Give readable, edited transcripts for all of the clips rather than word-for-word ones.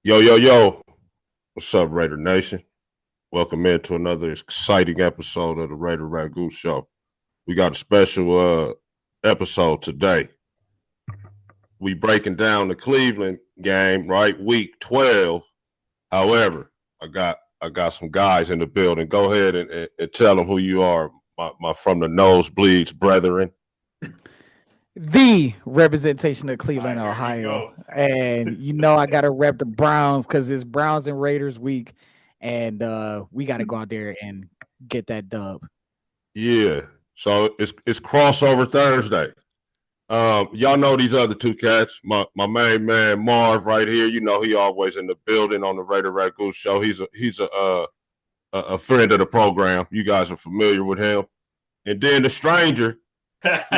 Yo, yo, yo. What's up, Raider Nation? Welcome into another exciting episode of the Raider Ragu Show. We got a special episode today. We breaking down the Cleveland game, right? Week 12. However, I got some guys in the building. Go ahead and tell them who you are, my from the nosebleeds brethren. The representation of Cleveland, Ohio. And I gotta rep the Browns because it's Browns and Raiders week. And we gotta go out there and get that dub. Yeah. So it's crossover Thursday. Y'all know these other two cats. My main man Marv right here. You know he always in the building on the Raider Ragu Show. He's a friend of the program. You guys are familiar with him. And then the stranger.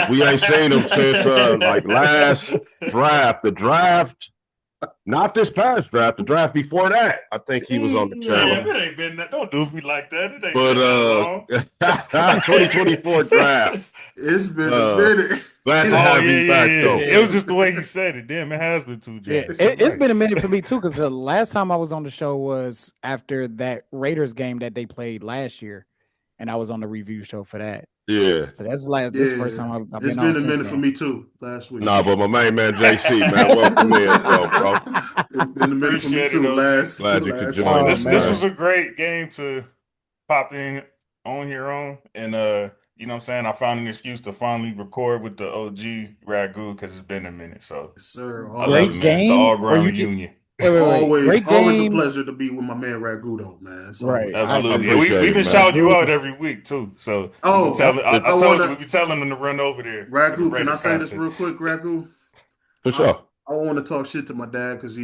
We ain't seen him since like last draft. The draft, not this past draft. The draft before that. I think he was on the channel. It ain't been that. Don't do me like that. It ain't but 2024 draft. It's been a minute. Glad to have you back though. It was just the way he said it. Damn, it has been 2 drafts. It's been a minute for me too because the last time I was on the show was after that Raiders game that they played last year, and I was on the review show for that. Yeah. So that's this first time I've been It's on been a minute then. for me too. Last week. Nah, but my main man JC, man, welcome in, bro. It's been a minute for me too. Glad you could join. This was a great game to pop in on here on, and you know what I'm saying. I found an excuse to finally record with the OG Ragu because it's been a minute. So, Yes, sir. I love it, man. It's the all-ground reunion. Always a pleasure to be with my man Ragu, though, man. So, right, absolutely. We've been shouting you out every week too. So, I told you we be telling them to run over there. Ragu, can I say this real quick, Ragu? For sure. I don't want to talk shit to my dad because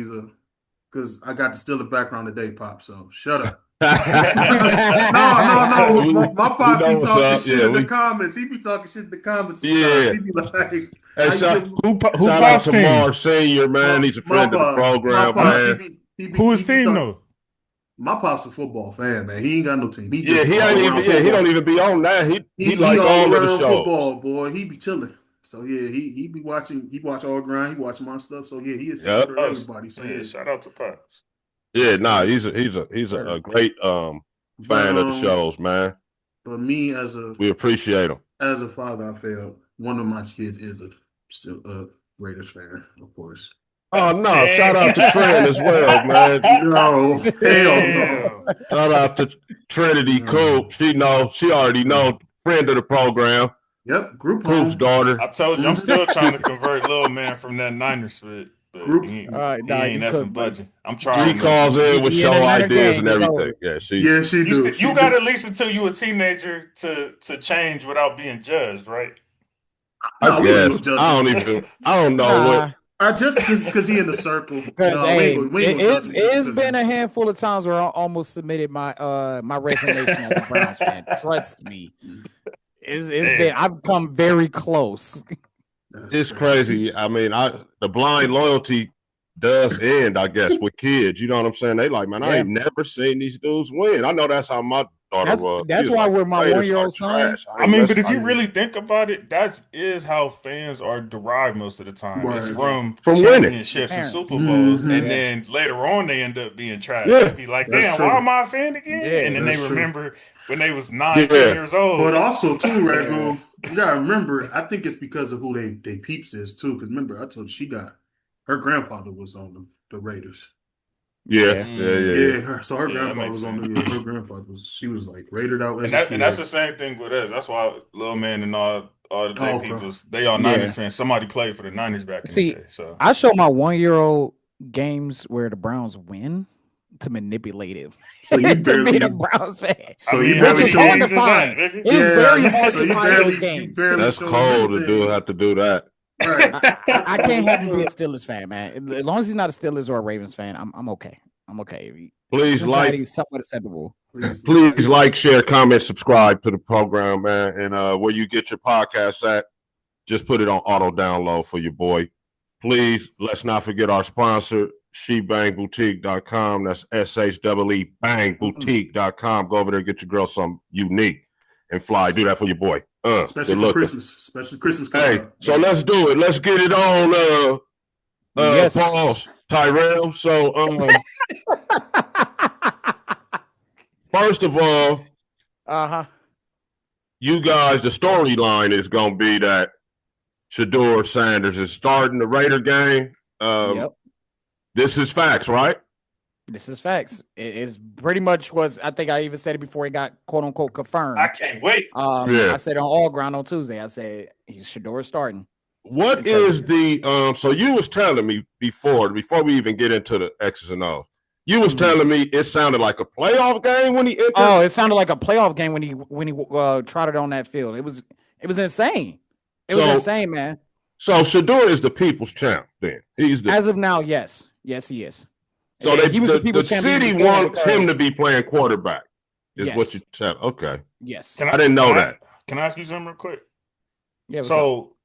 because I got the Steeler background today, Pop. So shut up. No. My pops be talking shit in the comments. He be talking shit in the comments. Sometimes. He be like, hey, who shout out to Marv Senior, man. He's a friend of the program, man. Who is team though? My pop's a football fan, man. He ain't got no team. He don't even be on that. He like all of the shows. Football, boy. He be chilling. So yeah, he be watching. He watch all grind. He watch my stuff. So yeah, he is everybody. So yeah, shout out to Pops. Yeah, he's a great fan of the shows, man. But me we appreciate him as a father. I feel one of my kids is still a Raiders fan, of course. Oh no! Shout out to Trent as well, man. No, hell no. Shout out to Trinity Coop. She already know, friend of the program. Yep, group Coop's daughter. I told you, I'm still trying to convert little man from that Niners fit. Group. He ain't effing budging. I'm trying. She calls in with show ideas and everything. Yeah, she do. You got at least until you a teenager to change without being judged, right? I guess. I don't know what. Just because he in the circle. It's been a handful of times where I almost submitted my my resignation as a Browns fan. Trust me. It's been. I've come very close. It's crazy. I mean, the blind loyalty does end, I guess, with kids. You know what I'm saying? They like, man, I ain't never seen these dudes win. I know that's how my daughter was. That's why with my 1-year-old son. I mean, but if you really think about it, that is how fans are derived most of the time. Right. It's from championships and Super Bowls, and then later on they end up being trash. Yeah. They be like, damn, why am I a fan again? Yeah, and then they remember when they was 9, 10 years old. But also too, Ragu, you gotta remember, I think it's because of who they peeps is too. Because remember, I told you her grandfather was on the Raiders. Yeah. So her grandfather was on the. Her grandfather she was like raided out. And that's the same thing with us. That's why Lil Man and all the big people, they are Niners fans. Somebody played for the Niners back in the day. So I show my 1-year-old games where the Browns win to manipulate him. So you to be the Browns fan. So you barely show hard to find. It's very hard to find those games. That's cold to have to do that. Right. I can't have him be a Steelers fan, man. As long as he's not a Steelers or a Ravens fan, I'm okay. I'm okay. Please he's somewhat acceptable. Please like, share, comment, subscribe to the program, man. And where you get your podcasts at, just put it on auto download for your boy. Please, let's not forget our sponsor, shebangboutique.com. That's SHEE bangboutique.com. Go over there and get your girl something unique and fly. Do that for your boy. Especially for Christmas. Especially Christmas. Hey, so let's do it. Let's get it on. Yes. Pause. Tyrell. So, first of all, you guys, the storyline is going to be that Shedeur Sanders is starting the Raider game. Yep. This is facts, right? This is facts. It is pretty much was. I think I even said it before it got quote unquote confirmed. I can't wait. I said on All Ground on Tuesday. I said he's Shedeur starting. What is the so you was telling me before we even get into the X's and O's, you was telling me it sounded like a playoff game when he entered? Oh, it sounded like a playoff game when he trotted on that field. It was insane. It was insane, man. So Shedeur is the people's champ then. He's as of now, yes. Yes, he is. So the city wants him to be playing quarterback, is what you tell. Okay. Yes. I didn't know that. Can I ask you something real quick? Yeah. So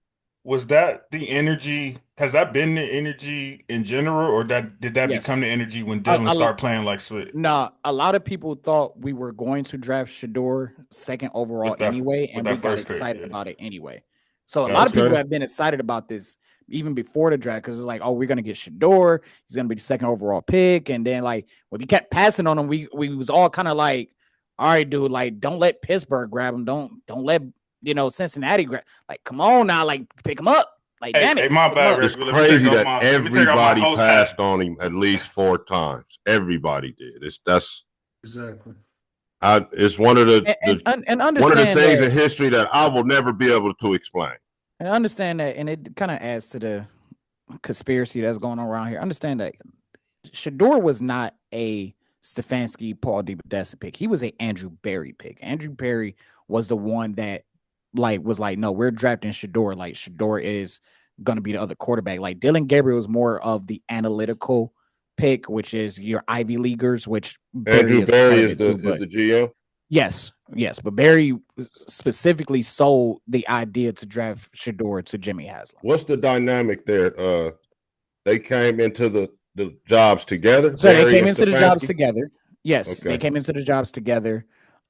was that the energy? Has that been the energy in general, or did that become the energy when Dylan started playing like Swift? No, a lot of people thought we were going to draft Shedeur second overall anyway, and we got excited about it anyway. So a lot of people have been excited about this even before the draft because it's like, oh, we're gonna get Shedeur. He's gonna be the second overall pick, and then like when we kept passing on him, we was all kind of like, all right, dude, like don't let Pittsburgh grab him. Don't let Cincinnati grab. Like, come on now, like pick him up. Like, damn it. Hey, my bad. It's crazy that everybody passed on him at least 4 times. Everybody did. That's exactly. It's one of the one of the things in history that I will never be able to explain. And understand that, and it kind of adds to the conspiracy that's going on around here. Understand that Shedeur was not a Stefanski, Paul DePodesta pick. He was a Andrew Berry pick. Andrew Berry was the one that was like, no, we're drafting Shedeur. Like Shedeur is going to be the other quarterback. Like Dylan Gabriel is more of the analytical pick, which is your Ivy Leaguers, which Andrew Berry is the GM. Yes, but Berry specifically sold the idea to draft Shedeur to Jimmy Haslam. What's the dynamic there? They came into the jobs together. So they came into the jobs together. Yes, they came into the jobs together.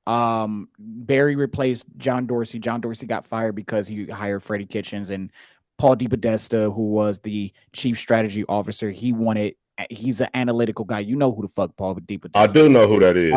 Berry replaced John Dorsey. John Dorsey got fired because he hired Freddie Kitchens, and Paul DePodesta, who was the chief strategy officer, he's an analytical guy. You know who the fuck Paul DePodesta I do know who that is.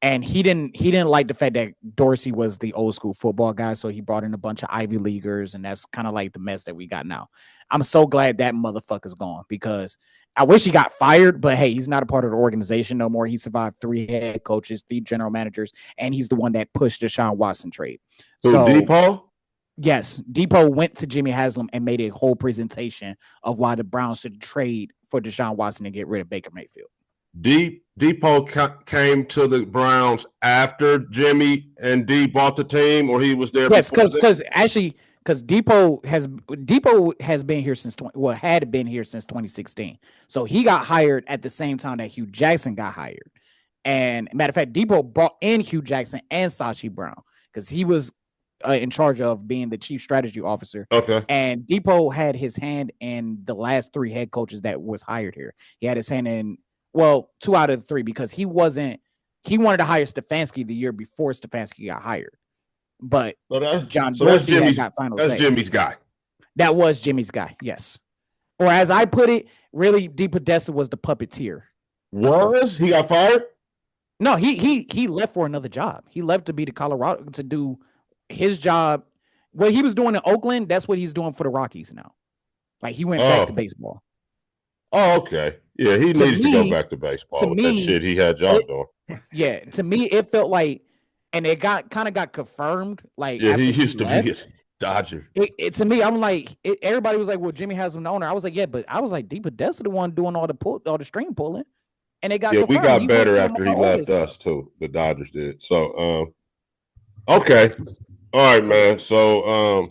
And he didn't like the fact that Dorsey was the old school football guy, so he brought in a bunch of Ivy Leaguers, and that's kind of like the mess that we got now. I'm so glad that motherfucker's gone because I wish he got fired, but hey, he's not a part of the organization no more. He survived 3 head coaches, 3 general managers, and he's the one that pushed the Deshaun Watson trade. Depot? Yes, Depot went to Jimmy Haslam and made a whole presentation of why the Browns should trade for Deshaun Watson and get rid of Baker Mayfield. Depot came to the Browns after Jimmy and D bought the team, or he was there? Yes, because Depot has been here since had been here since 2016. So he got hired at the same time that Hugh Jackson got hired. And matter of fact, Depot brought in Hugh Jackson and Sashi Brown because he was in charge of being the chief strategy officer. Okay. And Depot had his hand in the last 3 head coaches that was hired here. He had his hand in 2 out of the 3 because he wanted to hire Stefanski the year before Stefanski got hired. But John Dorsey got final say. That's Jimmy's guy. That was Jimmy's guy, yes. Or as I put it, really, DePodesta was the puppeteer. Was he got fired? No, he left for another job. He left to be to Colorado to do his job. What he was doing in Oakland, that's what he's doing for the Rockies now. Like he went back to baseball. Oh, okay. Yeah, he needs to go back to baseball with that shit he had job doing. Yeah, to me, it felt like, and it got confirmed. Like, yeah, he used to be a Dodger. To me, I'm like, everybody was like, "Well, Jimmy has an owner." I was like, "Yeah," but I was like, DePodesta the one doing all the string pulling, and it got confirmed. We got better after he left us too. The Dodgers did. So, okay, all right, man. So,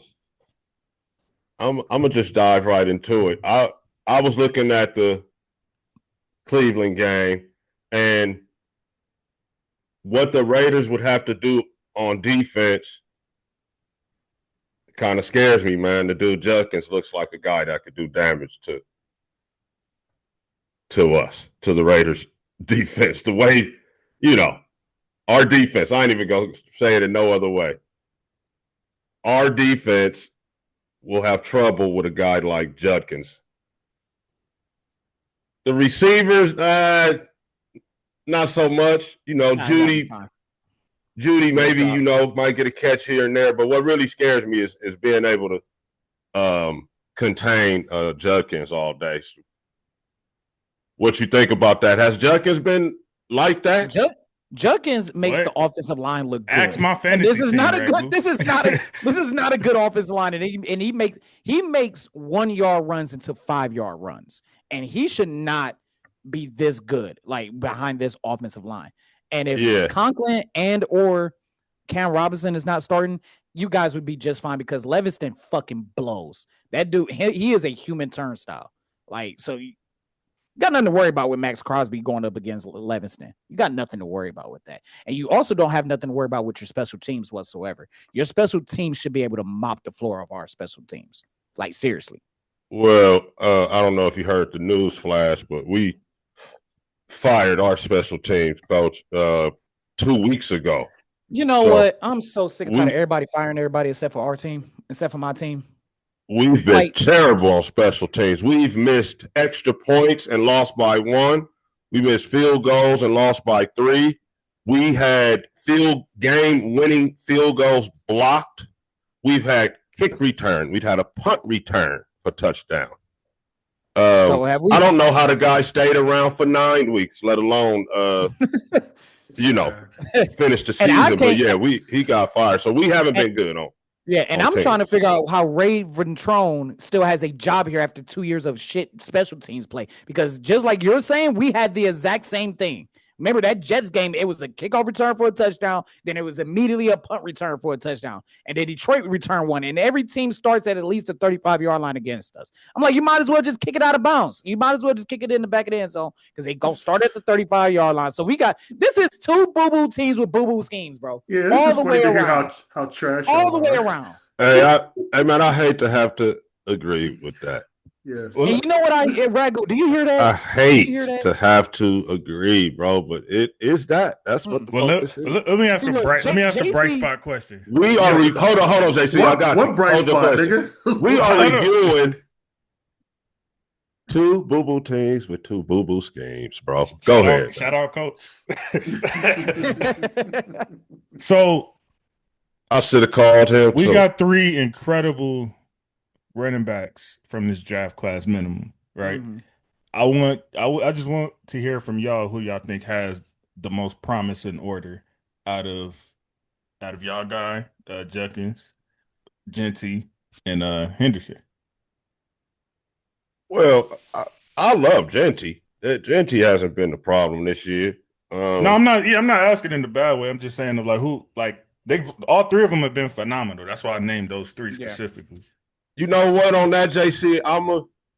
I'm gonna just dive right into it. I was looking at the Cleveland game and what the Raiders would have to do on defense kind of scares me, man. The dude Judkins looks like a guy that could do damage to us, to the Raiders defense. The way, our defense, I ain't even going to say it in no other way. Our defense will have trouble with a guy like Judkins The receivers, not so much. You know, Judy maybe, might get a catch here and there. But what really scares me is being able to contain Judkins all day. What you think about that? Has Judkins been like that? Judkins makes the offensive line look good. Ask my fantasy this is team, not a Ragu. good. This is not a good offensive line, and he makes 1 yard runs into 5 yard runs, and he should not be this good like behind this offensive line. And if Conklin and or Cam Robinson is not starting, you guys would be just fine because Leviston fucking blows. That dude, he is a human turnstile. Like, so you got nothing to worry about with Max Crosby going up against Leviston. You got nothing to worry about with that. And you also don't have nothing to worry about with your special teams whatsoever. Your special teams should be able to mop the floor of our special teams. Like, seriously. Well, I don't know if you heard the news flash, but we fired our special teams coach 2 weeks ago. You know what? I'm so sick and tired of everybody firing everybody except for our team, except for my team. We've been terrible on special teams. We've missed extra points and lost by 1. We missed field goals and lost by 3. We had game-winning field goals blocked. We've had kick return. We've had a punt return for touchdown. So have we? I don't know how the guy stayed around for 9 weeks, let alone finish the season. But yeah, he got fired. So we haven't been good on. Yeah, and I'm trying to figure out how Ray Ventrone still has a job here after 2 years of shit special teams play. Because just like you're saying, we had the exact same thing. Remember that Jets game, it was a kickoff return for a touchdown. Then it was immediately a punt return for a touchdown. And then Detroit returned one. And every team starts at least a 35-yard line against us. I'm like, you might as well just kick it out of bounds. You might as well just kick it in the back of the end zone because they go start at the 35-yard line. So this is 2 boo-boo teams with boo-boo schemes, bro. Yeah, this is funny to hear how trash all the way around. Hey, man, I hate to have to agree with that. Yes. And you know what, Ragu, do you hear that? I hate to have to agree, bro, but it is that. That's what the focus is. Let me ask a bright spot question. We are hold on, JC. I got what bright spot, nigga? We are reviewing 2 boo-boo teams with 2 boo-boo schemes, bro. Go ahead. Shout out, coach. So I should have called him. We got 3 incredible running backs from this draft class minimum, right? Mm-hmm. I just want to hear from y'all who y'all think has the most promise in order out of y'all guy, Judkins, Genty, and Henderson. Well, I love Genty. Genty hasn't been the problem this year. No, I'm not. Yeah, I'm not asking in the bad way. I'm just saying all 3 of them have been phenomenal. That's why I named those 3 specifically. You know what? On that, JC,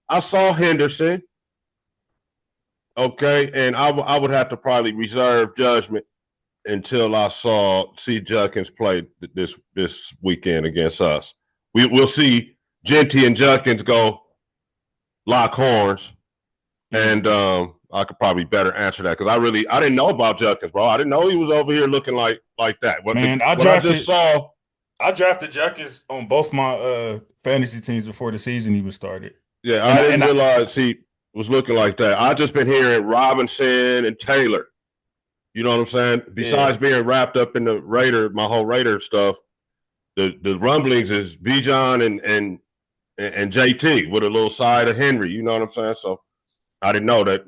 I saw Henderson. Okay, and I would have to probably reserve judgment until I see Judkins play this weekend against us. We'll see Genty and Judkins go lock horns, and I could probably better answer that because I didn't know about Judkins, bro. I didn't know he was over here looking like that. I drafted Judkins on both my fantasy teams before the season even started. Yeah, I didn't realize he was looking like that. I just been hearing Robinson and Taylor. You know what I'm saying? Besides being wrapped up in my whole Raider stuff, the rumblings is Bijan and JT with a little side of Henry. You know what I'm saying? So I didn't know that.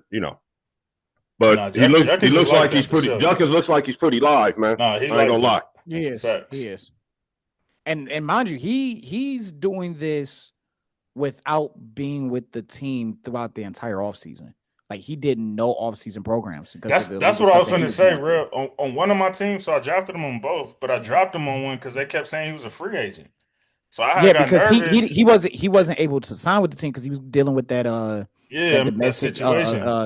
But he looks like he's pretty. Judkins looks like he's pretty live, man. I ain't gonna lie. He is. And mind you, he's doing this without being with the team throughout the entire offseason. Like, he did no offseason programs. That's what I was going to say, real. On one of my teams, so I drafted him on both, but I dropped him on one because they kept saying he was a free agent. So I got nervous. He wasn't able to sign with the team because he was dealing with that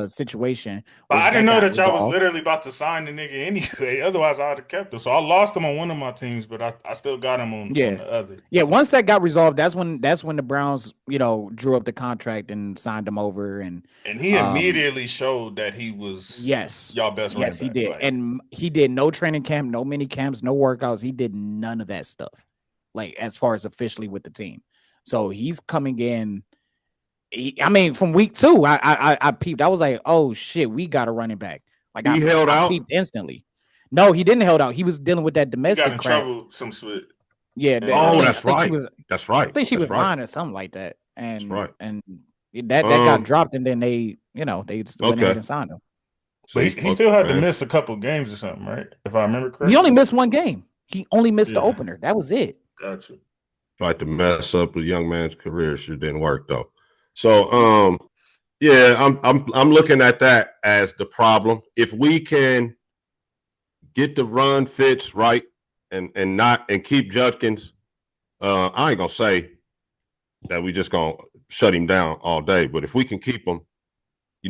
situation. But I didn't know that y'all was literally about to sign the nigga anyway. Otherwise, I would have kept him. So I lost him on one of my teams, but I still got him on the other. Yeah, once that got resolved, that's when the Browns, drew up the contract and signed him over, and he immediately showed that he was y'all best running back. Yes, he did, and he did no training camp, no mini camps, no workouts. He did none of that stuff, like as far as officially with the team. So he's coming in I mean, from week 2, I peeped. I was like, oh shit, we got a running back. Like He held out? peeped instantly. No, he didn't held out. He was dealing with that He domestic got in crap. trouble. Some shit. Yeah. That's right. That's right. I think she That's was right. lying or something like that. And That's right. and that got dropped, and then they went ahead and signed him. But he still had to miss a couple games or something, right? If I remember correctly. He only missed one game. He only missed the opener. That was it. Gotcha. Tried to mess up a young man's career. Sure didn't work though. So yeah, I'm looking at that as the problem. If we can get the run fits right and keep Judkins, I ain't gonna say that we just gonna shut him down all day, but if we can keep him,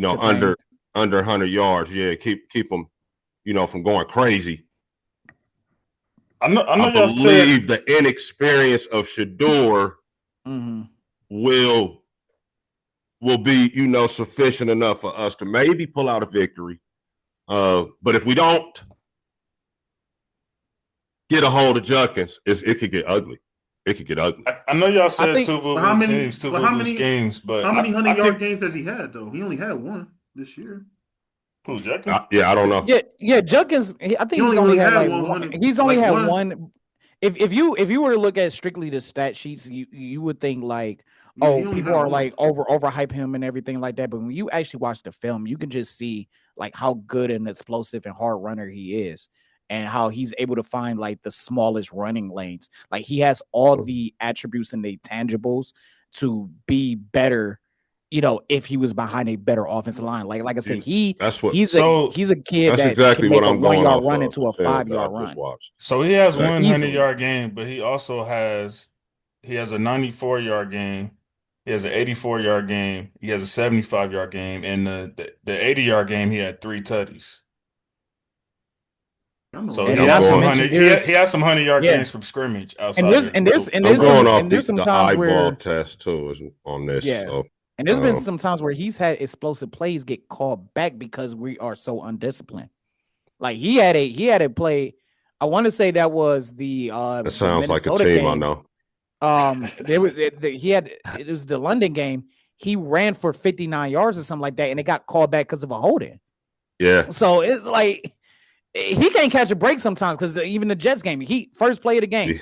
under 100 yards, keep him, from going crazy. I believe the inexperience of Shador will be, sufficient enough for us to maybe pull out a victory. But if we don't get a hold of Judkins, it could get ugly. It could get ugly. I know y'all said two games, but how many 100-yard games has he had though? He only had one this year. Who's Judkins? I don't know. Yeah, Judkins. I think he's only had one. He's only had one. If you were to look at strictly the stat sheets, you would think like, people are like overhype him and everything like that. But when you actually watch the film, you can just see like how good and explosive and hard runner he is, and how he's able to find like the smallest running lanes. Like he has all the attributes and the tangibles to be better. If he was behind a better offensive line, like I said, he's a kid that's that exactly can make what I'm a going 1-yard off run of into a 5-yard run. So he has one 100-yard game, but he also has a 94-yard game. He has an 84-yard game. He has a 75-yard game, and the 80-yard game he had 3 tutties. So he has some 100-yard games from scrimmage outside. I'm going off the eyeball test too on this. Yeah. So. And there's been some times where he's had explosive plays get called back because we are so undisciplined. Like he had a play. I want to say that was the that sounds like a team game. I know. It was the London game. He ran for 59 yards or something like that, and it got called back because of a holding. Yeah. So it's like he can't catch a break sometimes because even the Jets game, he first play of the game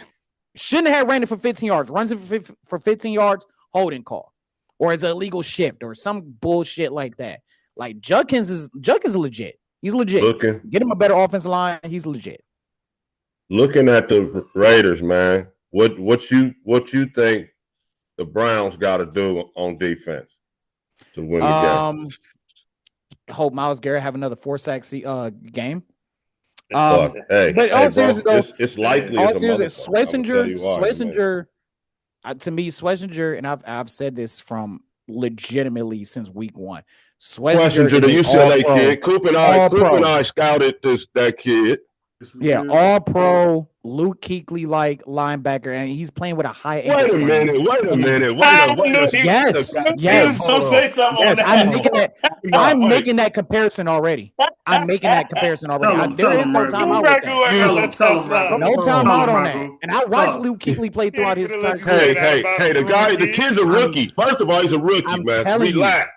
shouldn't have ran it for 15 yards. Runs it for 15 yards, holding call. Or as an illegal shift or some bullshit like that. Like Judkins is legit. He's legit. Get him a better offensive line. He's legit. Looking at the Raiders, man, what you think the Browns got to do on defense to win the game? Hope Myles Garrett have another 4-sack game. But all seriously though, it's likely. Schlesinger. To me, Schlesinger, and I've said this from legitimately since week 1. Schlesinger, the UCLA kid. Coop and I scouted that kid. Yeah, all pro Luke Kuechly like linebacker, and he's playing with a high. Wait a minute. Yes. I'm making that comparison already. There is no time out with that. No time out on that. And I watched Luke Kuechly play throughout his entire career. Hey, the kid's a rookie. First of all, he's a rookie, man.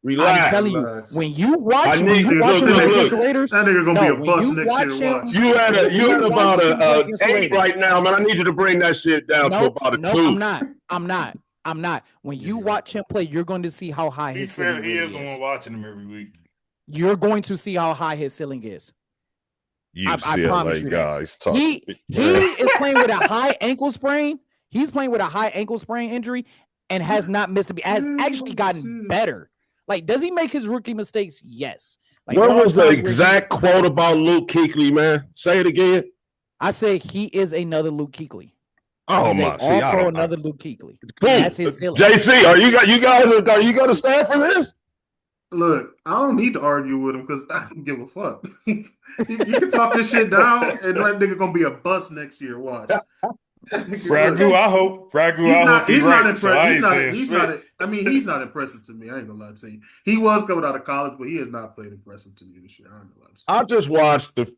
Relax. I'm telling you, when you watch him against the Raiders, that nigga gonna be a bust next year. Watch. You had about a 8 right now, man. I need you to bring that shit down to about a 2. I'm not. When you watch him play, you're going to see how high his ceiling is. He is the one watching him every week. You're going to see how high his ceiling is. I promise you guys. He is playing with a high ankle sprain. He's playing with a high ankle sprain injury and has not missed a beat. Has actually gotten better. Like, does he make his rookie mistakes? Yes. Like, what was the exact quote about Luke Kuechly, man? Say it again. I say he is another Luke Kuechly. Oh my! Another Luke Kuechly. That's his ceiling. JC, are you going to stand for this? Look, I don't need to argue with him because I don't give a fuck. You can talk this shit down, and that nigga gonna be a bust next year. Watch. Ragu, I hope. He's not impressive. He's not impressive to me. I ain't gonna lie to you. He was coming out of college, but he has not played impressive to me this year. I ain't gonna lie to you. I just watched the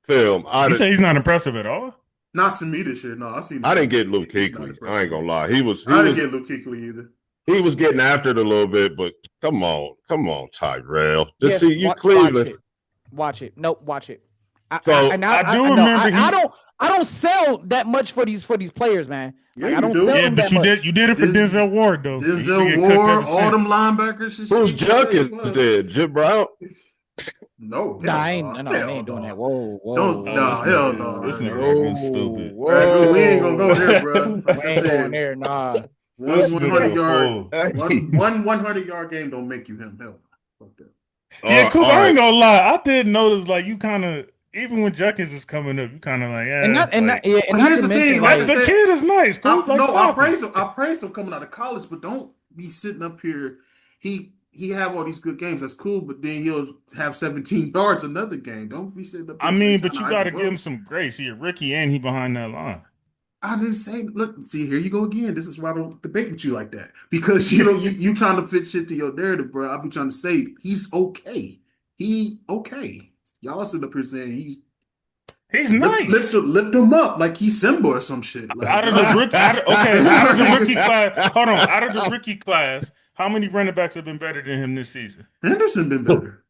film. You say he's not impressive at all? Not to me this year. No, I didn't get Luke Kuechly. I ain't gonna lie. I didn't get Luke Kuechly either. he was getting after it a little bit, but come on, Tyrell. Just Yeah, see you, Cleveland. Watch it. Nope, watch it. I do remember. I don't sell that much for these players, man. Yeah, Like I don't do. sell Yeah, them but that much. you did it for Denzel Ward though. Denzel Ward, all them linebackers. And Who's shit. Junkins did? Jim Brown? No, Nah, I ain't doing that. Whoa. Hell no. This nigga Ragu's stupid. Ragu, we ain't gonna go there, bro. We ain't going there, nah. One 100-yard game don't make you him. Hell, fuck that. Yeah, Coop, I ain't gonna lie. I did notice like you kind of, even when Junkins is coming up, you kind of like, here's the thing, like the kid is nice. Coop, I praise him coming out of college, but don't be sitting up here. He have all these good games. That's cool, but then he'll have 17 yards another game. Don't be sitting up here. But you got to give him some grace. He a rookie and he behind that line. I didn't say. Look, see, here you go again. This is why I don't debate with you like that, because you trying to fit shit to your narrative, bro. I be trying to say he's okay. He okay. Y'all sitting up here saying he's nice. Lift him up like he's Simba or some shit. Like, out of the rookie class. Hold on. Out of the rookie class, how many running backs have been better than him this season? Henderson been better.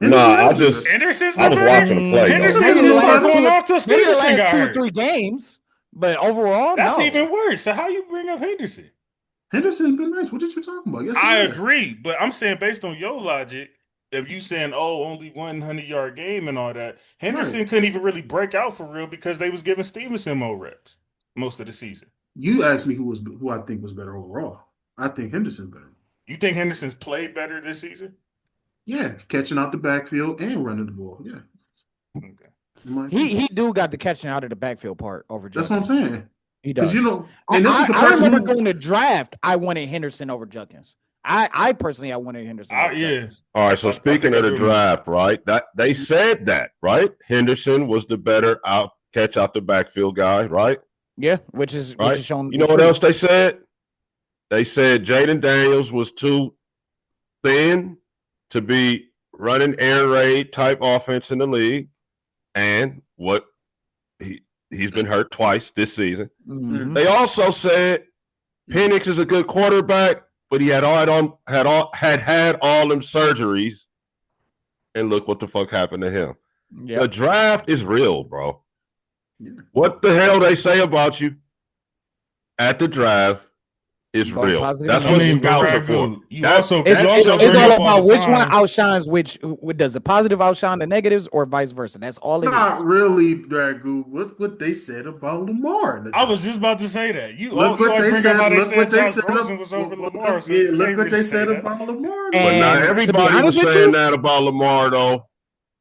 Henderson's been better. Watching him play. Henderson didn't start going off till Stevenson got hurt. 2 or 3 games, but overall, that's even worse. So how you bring up Henderson? Henderson been nice. What did you talking about? Yes, I agree, but I'm saying based on your logic, if you saying only 100-yard game and all that, Henderson couldn't even really break out for real because they was giving Stevenson more reps most of the season. You asked me who I think was better overall. I think Henderson better. You think Henderson's played better this season? Yeah, catching out the backfield and running the ball. Yeah. Okay. He do got the catching out of the backfield part over Junkins. That's what I'm saying. He does. And this is a person I remember during the draft, I wanted Henderson over Junkins. I personally wanted Henderson. Yes. All right. So speaking of the draft, right? That they said that, right? Henderson was the better catch out the backfield guy, right? Yeah, which is shown. You know what else they said? They said Jaden Daniels was too thin to be running air raid type offense in the league, and he's been hurt twice this season. Mm-hmm. They also said Penix is a good quarterback, but he had all them surgeries, and look what the fuck happened to him. Yep. The draft is real, bro. Yeah. What the hell they say about you at the draft is real. That's what scouts are for. It's all about which one outshines which. Does the positive outshine the negatives, or vice versa? That's all it is. Not really, Ragu. What they said about Lamar. I was just about to say that. Look what they said. Look what they said about Lamar. Look what they said about Lamar. But not everybody was saying that about Lamar, though.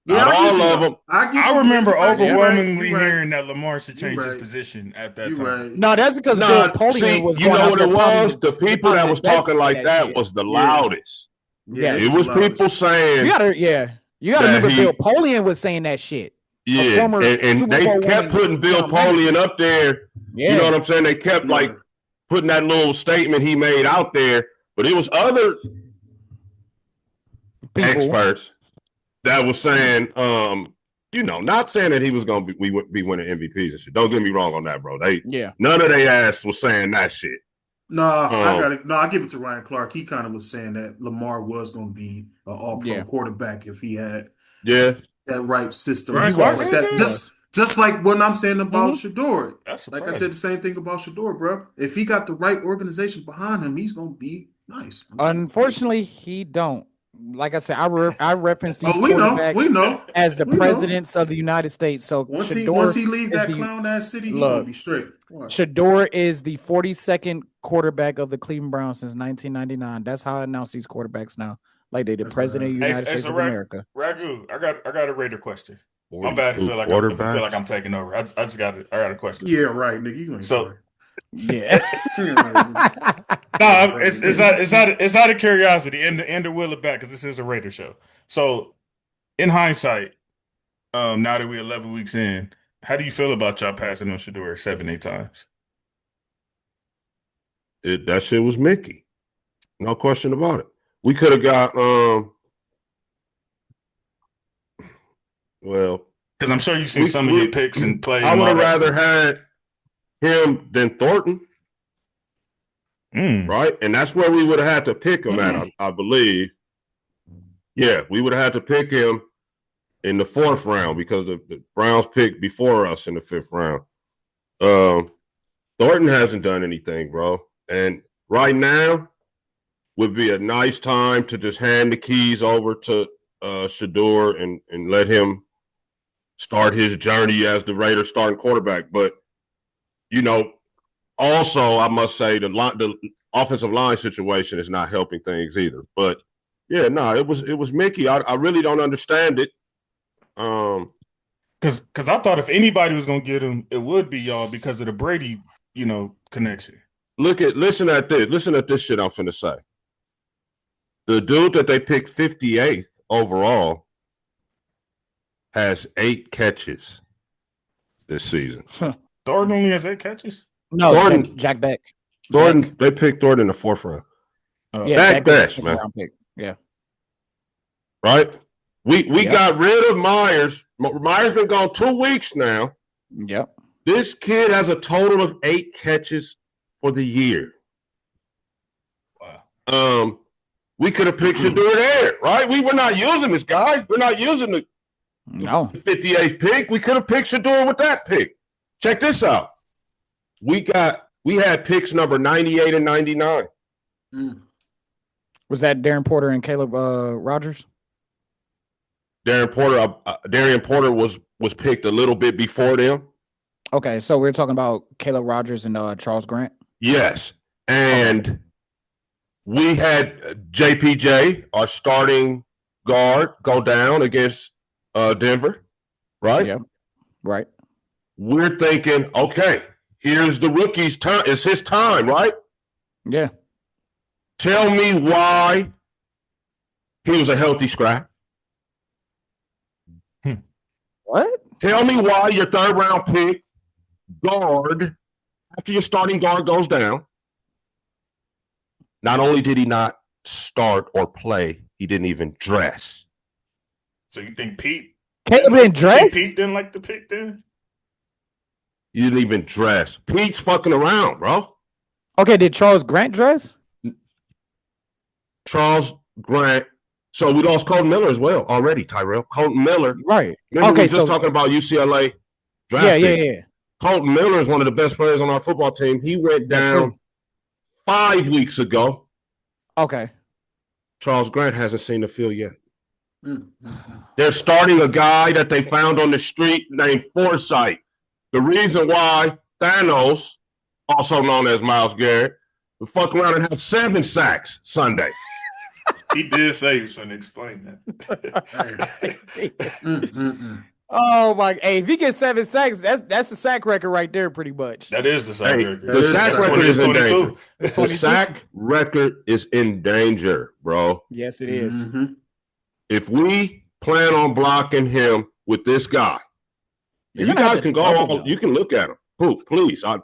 Yeah, not all of them. I remember overwhelmingly hearing that Lamar should change his position at that time. Right. No, that's because Bill Polian was. You know what it was? The people that was talking like that was the loudest. Yeah, it was people saying. You gotta remember Bill Polian was saying that shit. Yeah, and they kept putting Bill Polian up there. Yeah. You know what I'm saying? They kept like putting that little statement he made out there, but it was other experts that was saying, not saying that he was going to be winning MVPs and shit. Don't get me wrong on that, bro. None of they ass was saying that shit. I give it to Ryan Clark. He kind of was saying that Lamar was going to be an all-pro quarterback if he had that right system. Just like what I'm saying about Shador. Like I said, the same thing about Shador, bro. If he got the right organization behind him, he's going to be nice. Unfortunately, he don't. Like I said, I reference these quarterbacks as the presidents of the United States. So once he leave that clown ass city, he's gonna be straight. Shador is the 42nd quarterback of the Cleveland Browns since 1999. That's how I announce these quarterbacks now. Like they the president of the United States of America. Ragu, I got a Raider question. My bad. I feel like I'm taking over. I got a question. Yeah, right, nigga. You ain't so. Yeah. No, it's out of curiosity and to will it back because this is a Raider show. So, in hindsight, now that we're 11 weeks in, how do you feel about y'all passing on Shador 7-8 times? That shit was Mickey, no question about it. We could have got because I'm sure you've seen some of your picks and play. I would have rather had him than Thornton. right? And that's where we would have had to pick him at, I believe. Yeah, we would have had to pick him in the 4th round because the Browns picked before us in the 5th round. Thornton hasn't done anything, bro. And right now would be a nice time to just hand the keys over to Shedeur and let him start his journey as the Raiders starting quarterback. But, also I must say the offensive line situation is not helping things either. But, yeah, no, it was Mickey. I really don't understand it. Because I thought if anybody was going to get him, it would be y'all because of the Brady, connection. Listen at this. Listen at this shit I'm finna say. The dude that they picked 58th overall has 8 catches this season. Thornton only has 8 catches? No, Thornton, Jack Beck. Thornton, they picked Thornton in the 4th round. Yeah, Beck, man. Yeah. Right? We got rid of Myers. Myers been gone 2 weeks now. Yep. This kid has a total of 8 catches for the year. Wow. We could have picked Shedeur there, right? We were not using this guy. We're not using the 58th pick. We could have picked Shedeur with that pick. Check this out. We had picks number 98 and 99. Was that Darren Porter and Caleb Rogers? Darian Porter was picked a little bit before them. Okay, so we're talking about Caleb Rogers and Charles Grant? Yes. And we had JPJ, our starting guard, go down against Denver, right? Yeah, right. We're thinking, okay, here's the rookie's turn. It's his time, right? Yeah. Tell me why he was a healthy scrap. What? Tell me why your 3rd round pick guard, after your starting guard goes down, not only did he not start or play, he didn't even dress. So you think Pete? Caleb didn't dress? Pete didn't like the pick then? He didn't even dress. Pete's fucking around, bro. Okay, did Charles Grant dress? Charles Grant. So we lost Colton Miller as well already, Tyrell. Colton Miller. Right. Remember we were just talking about UCLA draft pick. Yeah. Colton Miller is one of the best players on our football team. He went down 5 weeks ago. Okay. Charles Grant hasn't seen the field yet. They're starting a guy that they found on the street named Forsythe. The reason why Thanos, also known as Myles Garrett, would fuck around and have 7 sacks Sunday. He did say he was going to explain that. Oh my! Hey, if he gets 7 sacks, that's a sack record right there, pretty much. That is the sack record. The sack record is in danger. The sack record is in danger, bro. Yes, it is. If we plan on blocking him with this guy, you guys can go. You can look at him. Please, I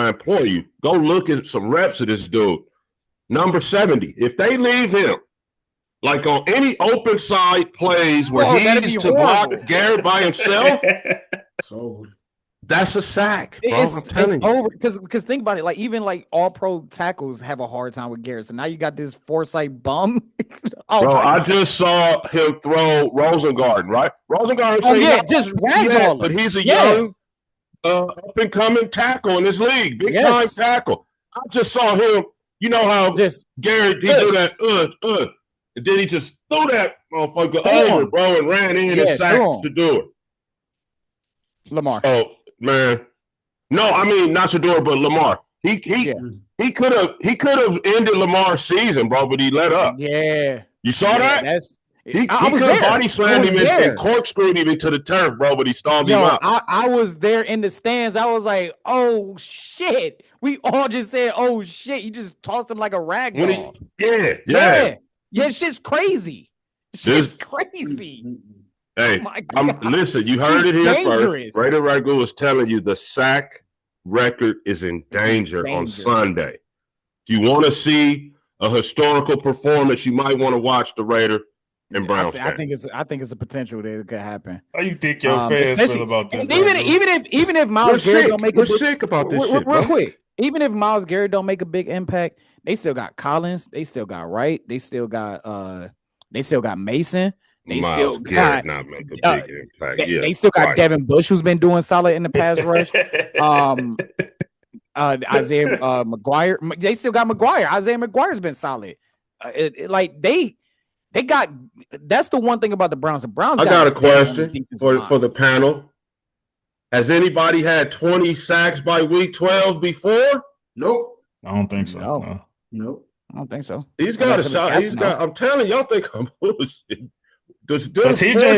implore you, go look at some reps of this dude. Number 70. If they leave him, like on any open side plays where he's to block Garrett by himself, that's a sack, bro. I'm telling you. Over because think about it. Like even like all pro tackles have a hard time with Garrett. So now you got this Forsythe bum. Bro, I just saw him throw Rosengarten, right? Rosengarten, just ragdoll. But he's a young, up and coming tackle in this league, big time tackle. I just saw him. You know how Garrett do that, and then he just threw that motherfucker over, bro, and ran in and sacked to do it. Lamar. Oh man, no, I mean not Shedeur, but Lamar. He could have ended Lamar's season, bro, but he let up. Yeah, you saw that? He could have body slammed him and corkscrewed him into the turf, bro, but he stalled him up. I was there in the stands. I was like, oh shit. We all just said, oh shit. You just tossed him like a rag doll. Yeah, shit's crazy. Shit's crazy. Hey, listen, you heard it here first. Raider Ragu is telling you the sack record is in danger on Sunday. If you want to see a historical performance, you might want to watch the Raider and Browns. I think it's a potential that it could happen. How you think your fans feel about this? Even if Myles Garrett don't make we're sick about this shit, real quick. even if Myles Garrett don't make a big impact, they still got Collins, they still got Wright, they still got Mason. They Myles still Garrett got not make a big impact. they still got right. Devin Bush, who's been doing solid in the pass rush. Isaiah McGuire. They still got McGuire. Isaiah McGuire's been solid. They got. That's the one thing about the Browns. The Browns. I got a question for the panel. Has anybody had 20 sacks by week 12 before? Nope. I don't think so. No. I don't think so. He's got a shot. I'm telling y'all, think I'm bullshit. TJ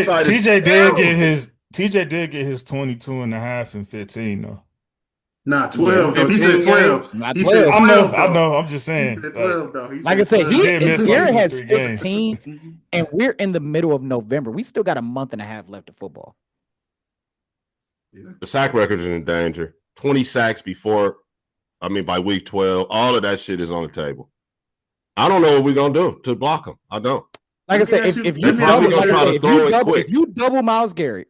did get his 22 and a half and 15 though. Nah, 12 though. He said 12. He said 12. I know. I'm just saying. He said 12 though. Like I said, Garrett has 15, and we're in the middle of November. We still got a month and a half left of football. Yeah. The sack record is in danger. 20 sacks by week 12. All of that shit is on the table. I don't know what we're gonna do to block them. I don't. Like I said, if you double Myles Garrett,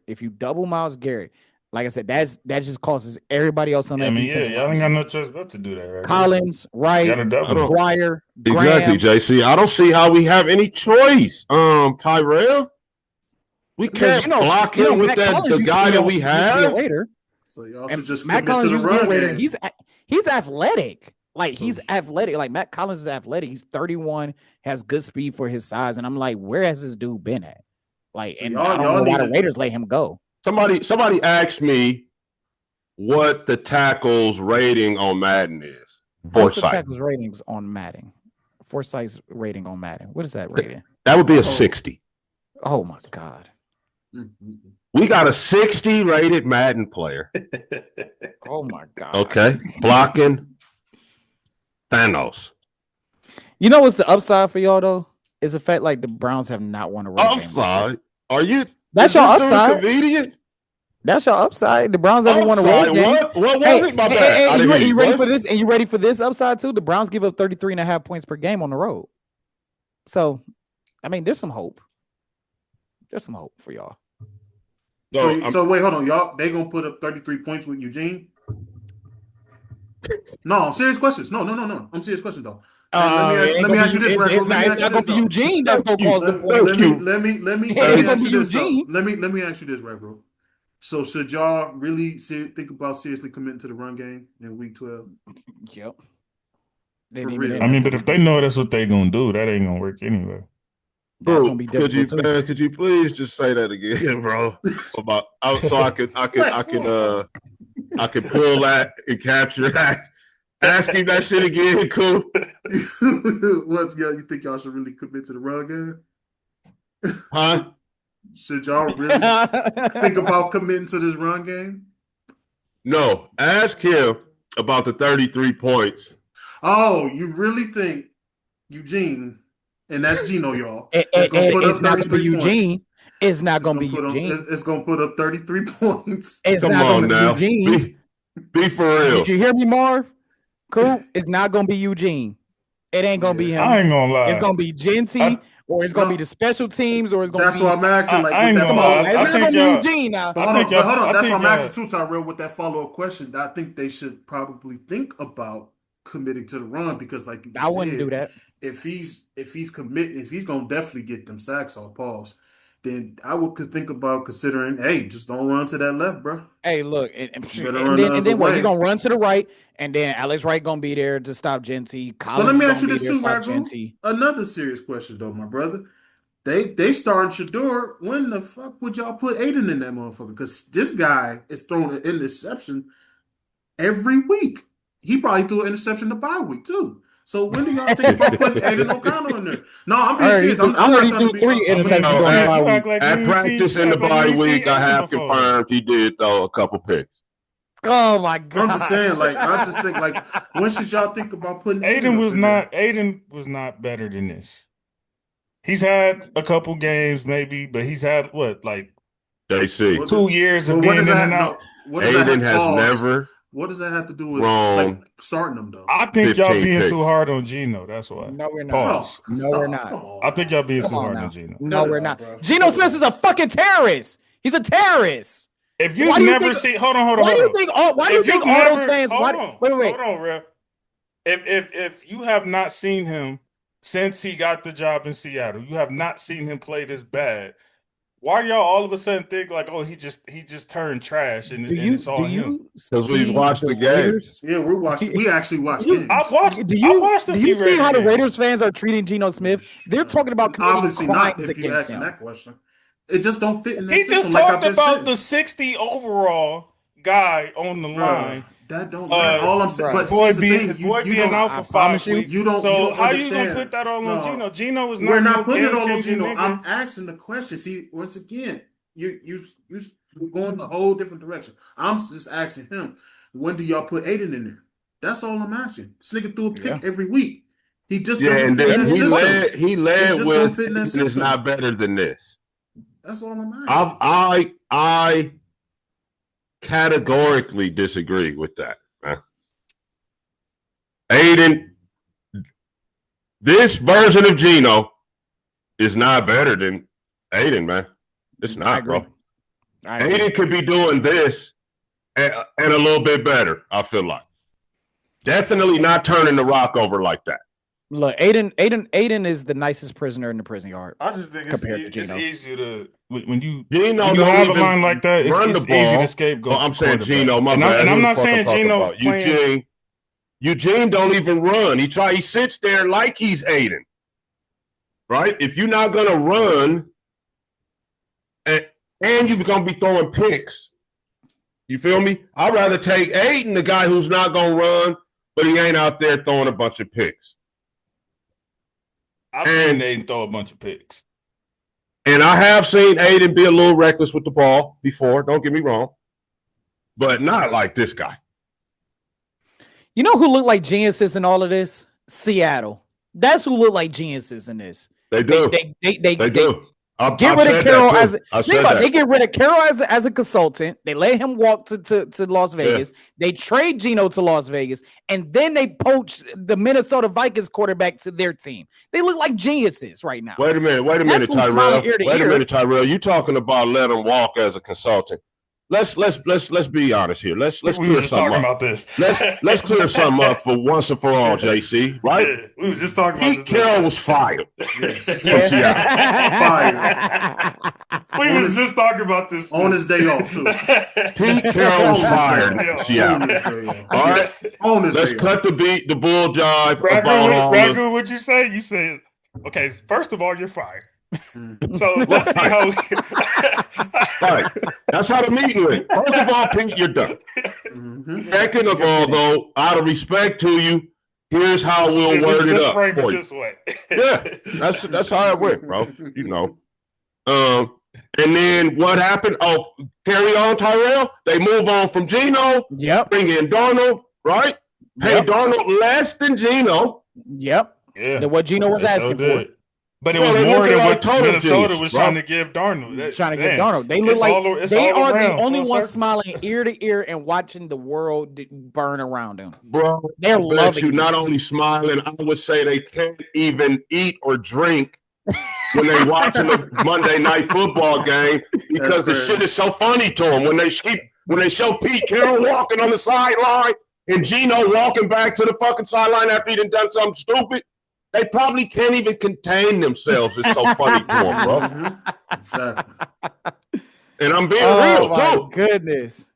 like I said, that just causes everybody else on that. Y'all ain't got no choice but to do that, right? Collins, Wright, McGuire, exactly, JC. I don't see how we have any choice. Tyrell, we can't block him with the guy that we have. So y'all should just commit to the run game. He's athletic. He's athletic. Like Matt Collins is athletic. He's 31, has good speed for his size, and I'm like, where has this dude been at? I don't know why the Raiders let him go. Somebody asked me what the tackles rating on Madden is. What's the tackles ratings on Madden? Foresight's rating on Madden. What is that rating? That would be a 60. Oh my God. We got a 60 rated Madden player. Oh my God. Okay. Blocking Thanos. You know what's the upside for y'all though? Is the fact the Browns have not won a run game. Upside? Are you? That's your upside. Comedian? That's your upside. The Browns haven't won a road game. What was it? My bad. You ready for this? And you ready for this upside too? The Browns give up 33.5 points per game on the road. So, there's some hope. There's some hope for y'all. So wait, hold on, y'all. They gonna put up 33 points with Eugene? No, I'm serious questions. No. I'm serious questions though. Let me ask you this, Ragu. It's not going to be Eugene that's going to cause the point. Let me ask you this, though. Let me ask you this, Ragu. So should y'all really think about seriously committing to the run game in week 12? Yep. But if they know that's what they're going to do, that ain't going to work anyway. Bro, could you please just say that again, bro? So I could pull that and capture that. Ask him that shit again, cool. What, you think y'all should really commit to the run game? Huh? Should y'all really think about committing to this run game? No. Ask him about the 33 points. Oh, you really think Eugene, and that's Gino, y'all, is going to put up 33 points? It's not going to be Eugene. It's going to put up 33 points. It's Come not on now. Eugene. Be for real. Did you hear me, Marv? Cool. It's not gonna be Eugene. It ain't gonna be him. I ain't gonna lie. It's gonna be Genty, or it's gonna be the special teams, or it's gonna. That's be... what I'm asking. I ain't gonna lie. It's not gonna be Eugene now. Hold on. That's what I'm asking too, Tyrell. With that follow-up question, I think they should probably think about committing to the run because, like you said, I wouldn't do that. If he's gonna definitely get them sacks off pause. Then I would think about considering, hey, just don't run to that left, bro. Hey, look, and then what? You're gonna run to the right, and then Alex Wright gonna be there to stop Genty. But let me ask you this too, Ragu. Another serious question, though, my brother. They starting Shador. When the fuck would y'all put Aiden in that motherfucker? Because this guy is throwing an interception every week. He probably threw an interception the bye week too. So when do y'all think about putting Aiden O'Connell in there? No, I'm being serious. I'm not trying to be 3 interceptions at practice in the bye week. I have confirmed he did throw a couple picks. Oh my God! I'm just saying, I just think, when should y'all think about putting Aiden was not better than this. He's had a couple games, maybe, but he's had JC 2 years of being in and out. Aiden has never. What does that have to do with starting them, though? I think y'all being too hard on Gino. That's why. No, we're not. We're not. I think y'all being too hard on Gino. No, we're not. Geno Smith is a fucking terrorist. He's a terrorist. If you've never seen, hold on. Why do you think all those fans? Hold Wait. Hold on, Rev. If you have not seen him since he got the job in Seattle, you have not seen him play this bad. Why do y'all all of a sudden think like, oh, he just turned trash and it's all him? Because we watched the games. Yeah, we actually watched games. I watched. Do you see how the Raiders fans are treating Geno Smith? They're talking about obviously not. If you ask that question, it just don't fit in that system. He just talked about the 60 overall guy on the line. That don't matter. All I'm saying, but boy being out for 5 weeks. You don't. So how you gonna put that all on Geno? Geno is not. We're not putting it all on Geno. I'm asking the question. See, once again, you going a whole different direction. I'm just asking him. When do y'all put Aiden in there? That's all I'm asking. This nigga threw a pick every week. He just doesn't fit in that system. He led with it's not better than this. That's all I'm asking. I categorically disagree with that. Aiden, this version of Geno is not better than Aiden, man. It's not, bro. Aiden could be doing this and a little bit better, I feel like. Definitely not turning the rock over like that. Look, Aiden is the nicest prisoner in the prison yard. I just think it's easy to when you have a line like that. It's easy to scapegoat. I'm saying Geno, and I'm not saying Geno playing. Eugene don't even run. He sits there like he's Aiden, right? If you're not gonna run, and you're gonna be throwing picks, you feel me? I'd rather take Aiden, the guy who's not gonna run, but he ain't out there throwing a bunch of picks. I've seen Aiden throw a bunch of picks. And I have seen Aiden be a little reckless with the ball before, don't get me wrong. But not like this guy. You know who looked like geniuses in all of this? Seattle. That's who looked like geniuses in this. They do. They do. Get rid of Carroll they get rid of Carroll as a consultant. They let him walk to Las Vegas. Yeah. They trade Geno to Las Vegas, and then they poach the Minnesota Vikings quarterback to their team. They look like geniuses right now. Wait a minute, Tyrell. You talking about let him walk as a consultant? Let's be honest here. Let's clear something up. About this. Let's clear something up for once and for all, JC. Right? Yeah, we was just talking about this. Carroll was fired. Yes. Fired. We was just talking about this on his day off too. Pete Carroll was fired. All right. Let's cut the bull jive. Ragu, what'd you say? You said, okay, first of all, you're fired. So let's see how right. That's how the meeting went. First of all, Pete, you're done. Second of all, though, out of respect to you, here's how we'll word it up for you. This way. Yeah, that's how it went, bro. You know. And then what happened? Oh, carry on, Tyrell. They move on from Geno. Yep. Bring in Darnold, right? Pay Darnold less than Geno. Yep. Yeah. Than what Geno was asking for. But it was more than what Minnesota was trying to give Darnold. They look like they are the only ones smiling ear to ear and watching the world burn around them. Bro, they're loving you. Not only smiling, I would say they can't even eat or drink when they watching the Monday Night Football game because the shit is so funny to them. When they show Pete Carroll walking on the sideline and Geno walking back to the fucking sideline after he done something stupid. They probably can't even contain themselves. It's so funny to them, bro. Exactly. And I'm being real too. Goodness.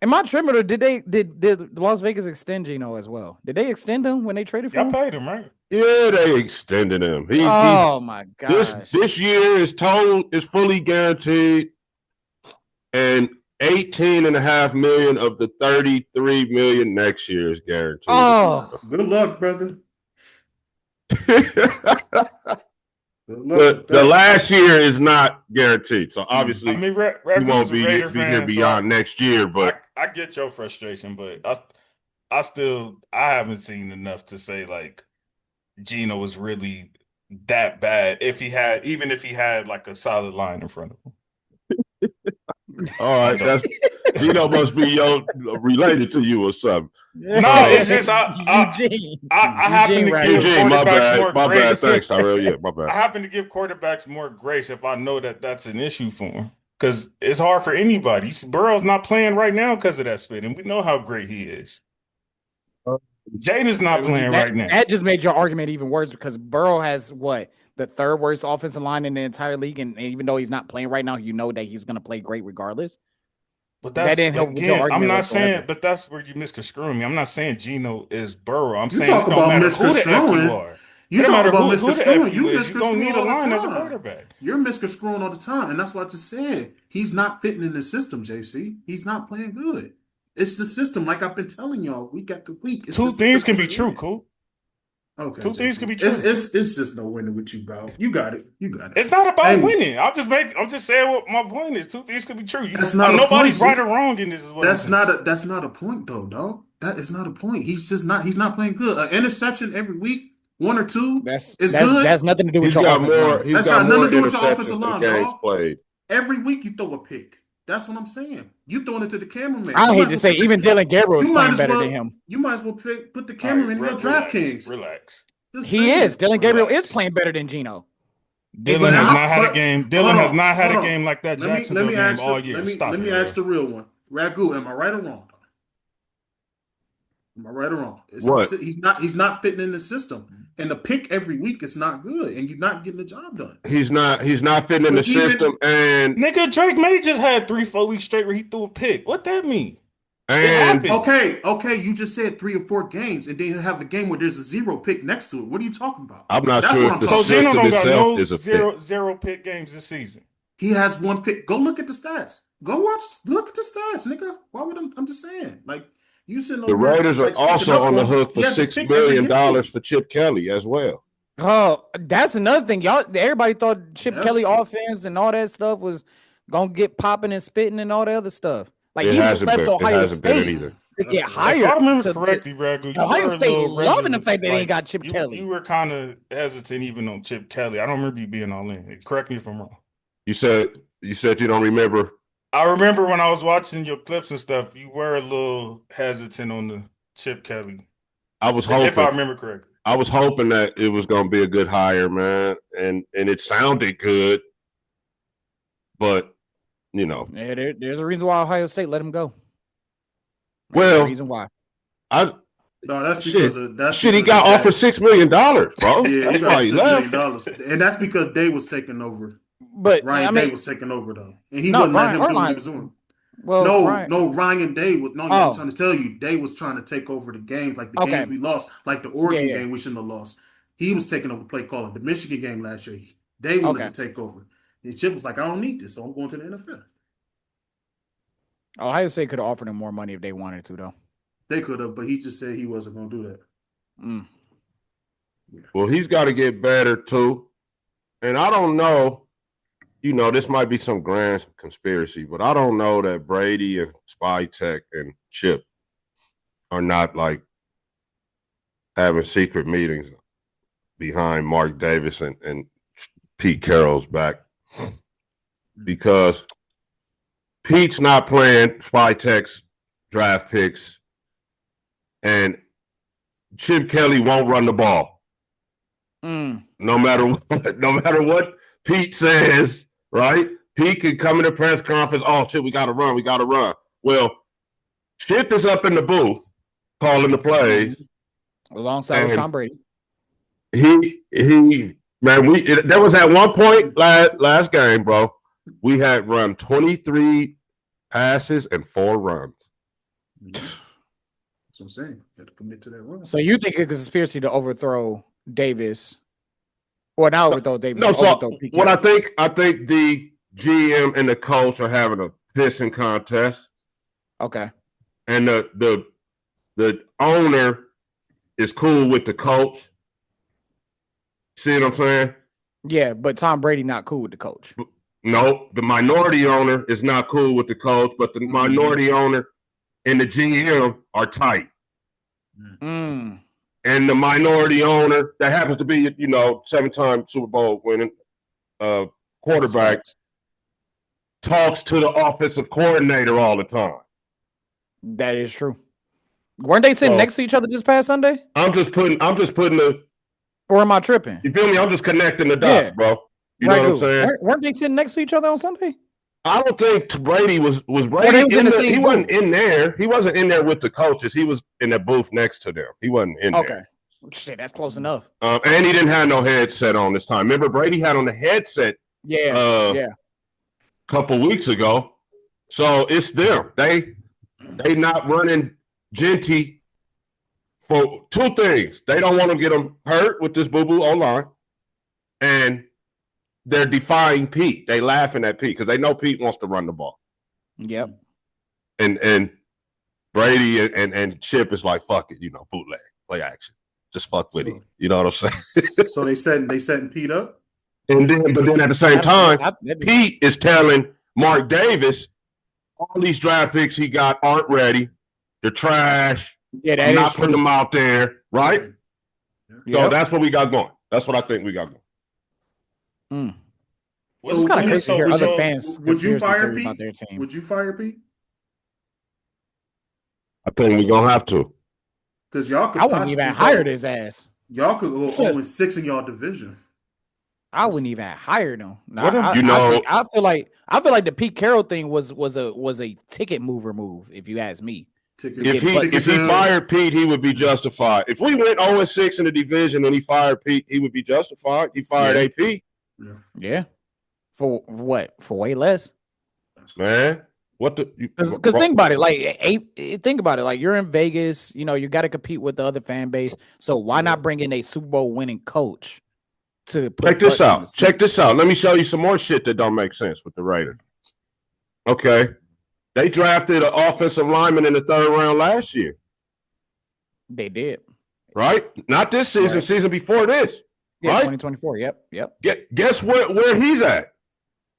And my trimmer, did Las Vegas extend Geno as well? Did they extend him when they traded for him? I paid him, right? Yeah, they extended him. My gosh. This year is fully guaranteed, and $18.5 million of the $33 million next year is guaranteed. Oh, good luck, brother. The last year is not guaranteed, so obviously he won't be here beyond next year. But I get your frustration, but I haven't seen enough to say like Geno was really that bad. If he had like a solid line in front of him. All right, Geno must be related to you or something. No, it's just I happen to give quarterbacks more grace. My bad, thanks, Tyrell. Yeah, my bad. I happen to give quarterbacks more grace if I know that that's an issue for them. because it's hard for anybody. Burrow's not playing right now because of that spit, and we know how great he is. Jaden's not playing right now. That just made your argument even worse because Burrow has the third worst offensive line in the entire league, and even though he's not playing right now, you know that he's going to play great regardless. But that didn't help with your argument. I'm not saying, but that's where you misconstruing me. I'm not saying Geno is Burrow. I'm saying it don't matter who the F you are. You talk about misconstruing. You don't need a line as a quarterback. You're misconstruing all the time, and that's what I just said. He's not fitting in the system, JC. He's not playing good. It's the system, like I've been telling y'all week after week. Two things can be true, Cool. Okay. Two things can be true. It's just no winning with you, bro. You got it. It's not about winning. I'm just saying what my point is. Two things can be true. Nobody's right or wrong in this. That's not a point though, dog. That is not a point. He's not playing good. An interception every week, one or two. That's good. That's nothing to do with your offensive line. That's got nothing to do with your offensive line, dog. Every week you throw a pick. That's what I'm saying. You throwing it to the cameraman. I hate to say, even Dylan Gabriel is playing better than him. You might as well put the cameraman in your DraftKings. Relax. He is. Dylan Gabriel is playing better than Geno. Dylan has not had a game. Dylan has not had a game like that Jacksonville game all year. Let me ask the real one. Ragu, am I right or wrong? Am I right or wrong? What? He's not fitting in the system. And the pick every week is not good, and you're not getting the job done. He's not fitting in the system. And nigga, Drake May just had 3-4 weeks straight where he threw a pick. What that mean? And okay, you just said 3 or 4 games, and then you have a game where there's a 0 pick next to it. What are you talking about? I'm not sure if the system itself is a pick. Zero pick games this season. He has 1 pick. Go look at the stats. Look at the stats, nigga. Why would I'm just saying, like. The Raiders are also on the hook for $6 million for Chip Kelly as well. Oh, that's another thing. Everybody thought Chip Kelly offense and all that stuff was gonna get popping and spitting and all the other stuff. Like he left Ohio State either. to get hired. If I remember correctly, Ragu, Ohio State loving the fact that they ain't got Chip Kelly. You were kind of hesitant even on Chip Kelly. I don't remember you being all in. Correct me if I'm wrong. You said you don't remember. I remember when I was watching your clips and stuff, you were a little hesitant on the Chip Kelly. I was hoping, if I remember correctly. I was hoping that it was going to be a good hire, man, and it sounded good, but there's a reason why Ohio State let him go. There's a reason why. That's because he got offered $6 million, bro. Yeah, that's why he left. And that's because Day was taking over. But Ryan Day was taking over though, and he wouldn't let him do what he was doing. Well, Ryan Day was I'm trying to tell you, Day was trying to take over the games, like the games we lost, like the Oregon game we shouldn't have lost. He was taking over play calling. The Michigan game last year, Day wanted to take over. And Chip was like, I don't need this, so I'm going to the NFL. Ohio State could have offered him more money if they wanted to, though. They could have, but he just said he wasn't going to do that. Yeah. Well, he's got to get better too, and I don't know. This might be some grand conspiracy, but I don't know that Brady and Spy Tech and Chip are not like having secret meetings behind Mark Davis and Pete Carroll's back, because Pete's not playing Spy Tech's draft picks and Chip Kelly won't run the ball. No matter what Pete says. Right? Pete could come in the press conference. Oh, shit, we got to run. Well, Chip is up in the booth calling the plays. Alongside with Tom Brady. There was at one point last game, bro, we had run 23 passes and 4 runs. That's what I'm saying. You have to commit to that run. So you think it's a conspiracy to overthrow Davis? Or not overthrow Davis. No, so what I think the GM and the coach are having a pissing contest. Okay. And the owner is cool with the coach. See what I'm saying? Yeah, but Tom Brady not cool with the coach. No, the minority owner is not cool with the coach, but the minority owner and the GM are tight. And the minority owner that happens to be, 7-time Super Bowl winning quarterback talks to the offensive coordinator all the time. That is true. Weren't they sitting next to each other this past Sunday? I'm just putting the. Or am I tripping? You feel me? I'm just connecting the dots, bro. You know what I'm saying? Weren't they sitting next to each other on Sunday? I don't think Brady was Brady he wasn't in there. He wasn't in there with the coaches. He was in the booth next to them. He wasn't in there. Okay. Shit, that's close enough. And he didn't have no headset on this time. Remember, Brady had on the headset a couple weeks ago. So it's them. They not running Genty for two things. They don't want to get them hurt with this boo-boo online. And they're defying Pete. They laughing at Pete because they know Pete wants to run the ball. Yep. And Brady and Chip is like, fuck it, bootleg, play action. Just fuck with him. You know what I'm saying? So they setting Pete up? But then at the same time, Pete is telling Mark Davis all these draft picks he got aren't ready. They're trash. Yeah, I'm not putting them out there, right? Yep. So that's what we got going. That's what I think we got going. Well, it's kind of crazy to hear other fans. Would you fire Pete? Would you fire Pete? I think we're gonna have to. Because y'all could. I wouldn't even hire his ass. Y'all could go 0-6 in y'all division. I wouldn't even hire them. I feel like the Pete Carroll thing was a ticket mover move. If you ask me, if he fired Pete, he would be justified. If we went 0-6 in the division and he fired Pete, he would be justified. He fired AP. Yeah. For what? For way less. Man, what the? Because think about it. Think about it. Like you're in Vegas. You got to compete with the other fan base. So why not bring in a Super Bowl winning coach? Check this out. Let me show you some more shit that don't make sense with the Raiders. Okay. They drafted an offensive lineman in the 3rd round last year. They did. Right? Not this season, season before this. Yeah, right? 2024. Yep. Guess where he's at?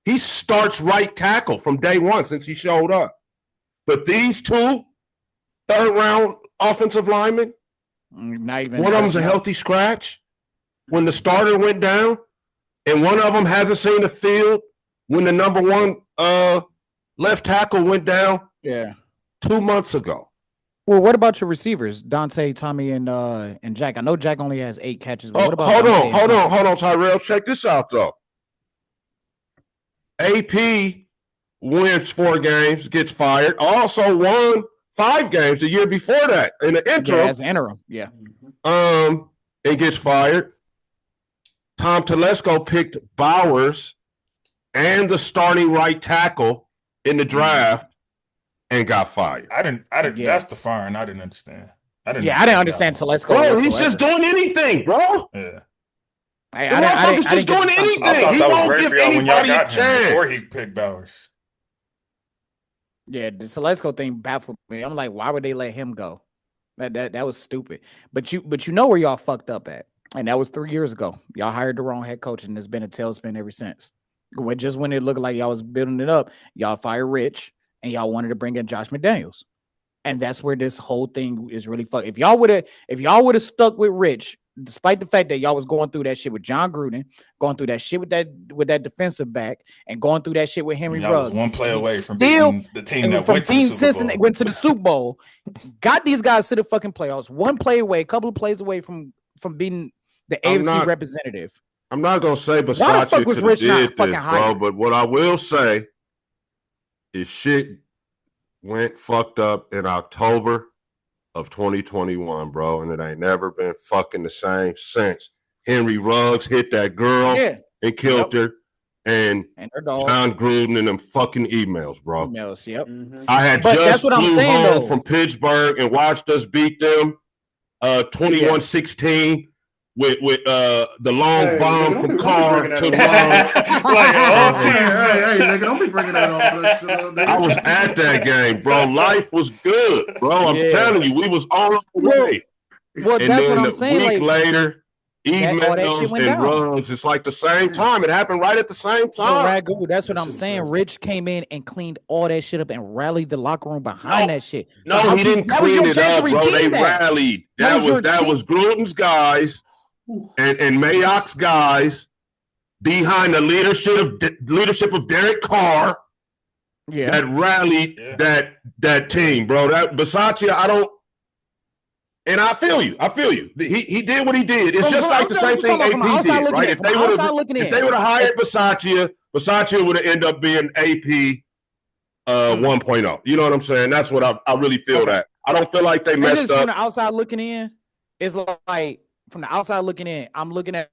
He starts right tackle from day one since he showed up. But these 2 3rd round offensive linemen, not even one of them's a healthy scratch when the starter went down, and one of them hasn't seen the field when the number 1 left tackle went down 2 months ago. Well, what about your receivers, Dante, Tommy, and Jack? I know Jack only has 8 catches. But what about hold on, Tyrell. Check this out though. AP wins 4 games, gets fired. Also won 5 games the year before that in the interim. Yeah, as an interim, yeah. And gets fired. Tom Telesco picked Bowers and the starting right tackle in the draft and got fired. I didn't. That's the firing I didn't understand. I didn't understand Telesco. Bro, he's just doing anything, bro. Yeah. I didn't just doing anything. I thought he that was won't great give for y'all when y'all anybody a got him chance before he picked Bowers. Yeah, the Telesco thing baffled me. I'm like, why would they let him go? That was stupid. But you know where y'all fucked up at, and that was 3 years ago. Y'all hired the wrong head coach, and it's been a tailspin ever since. When it looked like y'all was building it up, y'all fired Rich, and y'all wanted to bring in Josh McDaniels, and that's where this whole thing is really fucked. If y'all would have stuck with Rich, despite the fact that y'all was going through that shit with John Gruden, going through that shit with that defensive back, and going through that shit with Henry Ruggs, was one play away from beating the team that went to the Super Bowl. Went to the Super Bowl, got these guys to the fucking playoffs, one play away, a couple of plays away from beating the AFC representative. I'm not gonna say Bisaccia could have did this, bro, but what I will say is shit went fucked up in October of 2021, bro, and it ain't never been fucking the same since. Henry Ruggs hit that girl and killed her, and her dog. John Gruden and them fucking emails, bro. Yep. Mm-hmm. I had just flew home from Pittsburgh and watched us beat them 21-16 with the long bomb from Carr to Ruggs. Hey, nigga, don't be bringing that on. I was at that game, bro. Life was good, bro. I'm telling you, we was all the way. Well, and that's what I'm saying. A week later, emails and Ruggs. It's like the same time. It happened right at the same time. Ragu, that's what I'm saying. Rich came in and cleaned all that shit up and rallied the locker room behind that shit. No, he didn't clean it up, bro. They rallied. That was Gruden's guys and Mayock's guys behind the leadership of Derek Carr. Yeah, that rallied that team, bro. That Bisaccia, I don't. And I feel you. He did what he did. It's just like the same thing AP did, right? If they would have hired Bisaccia Versace would have ended up being AP 1.0. You know what I'm saying? That's what I really feel that. I don't feel like they messed up. From the outside looking in, it's like from the outside looking in, I'm looking at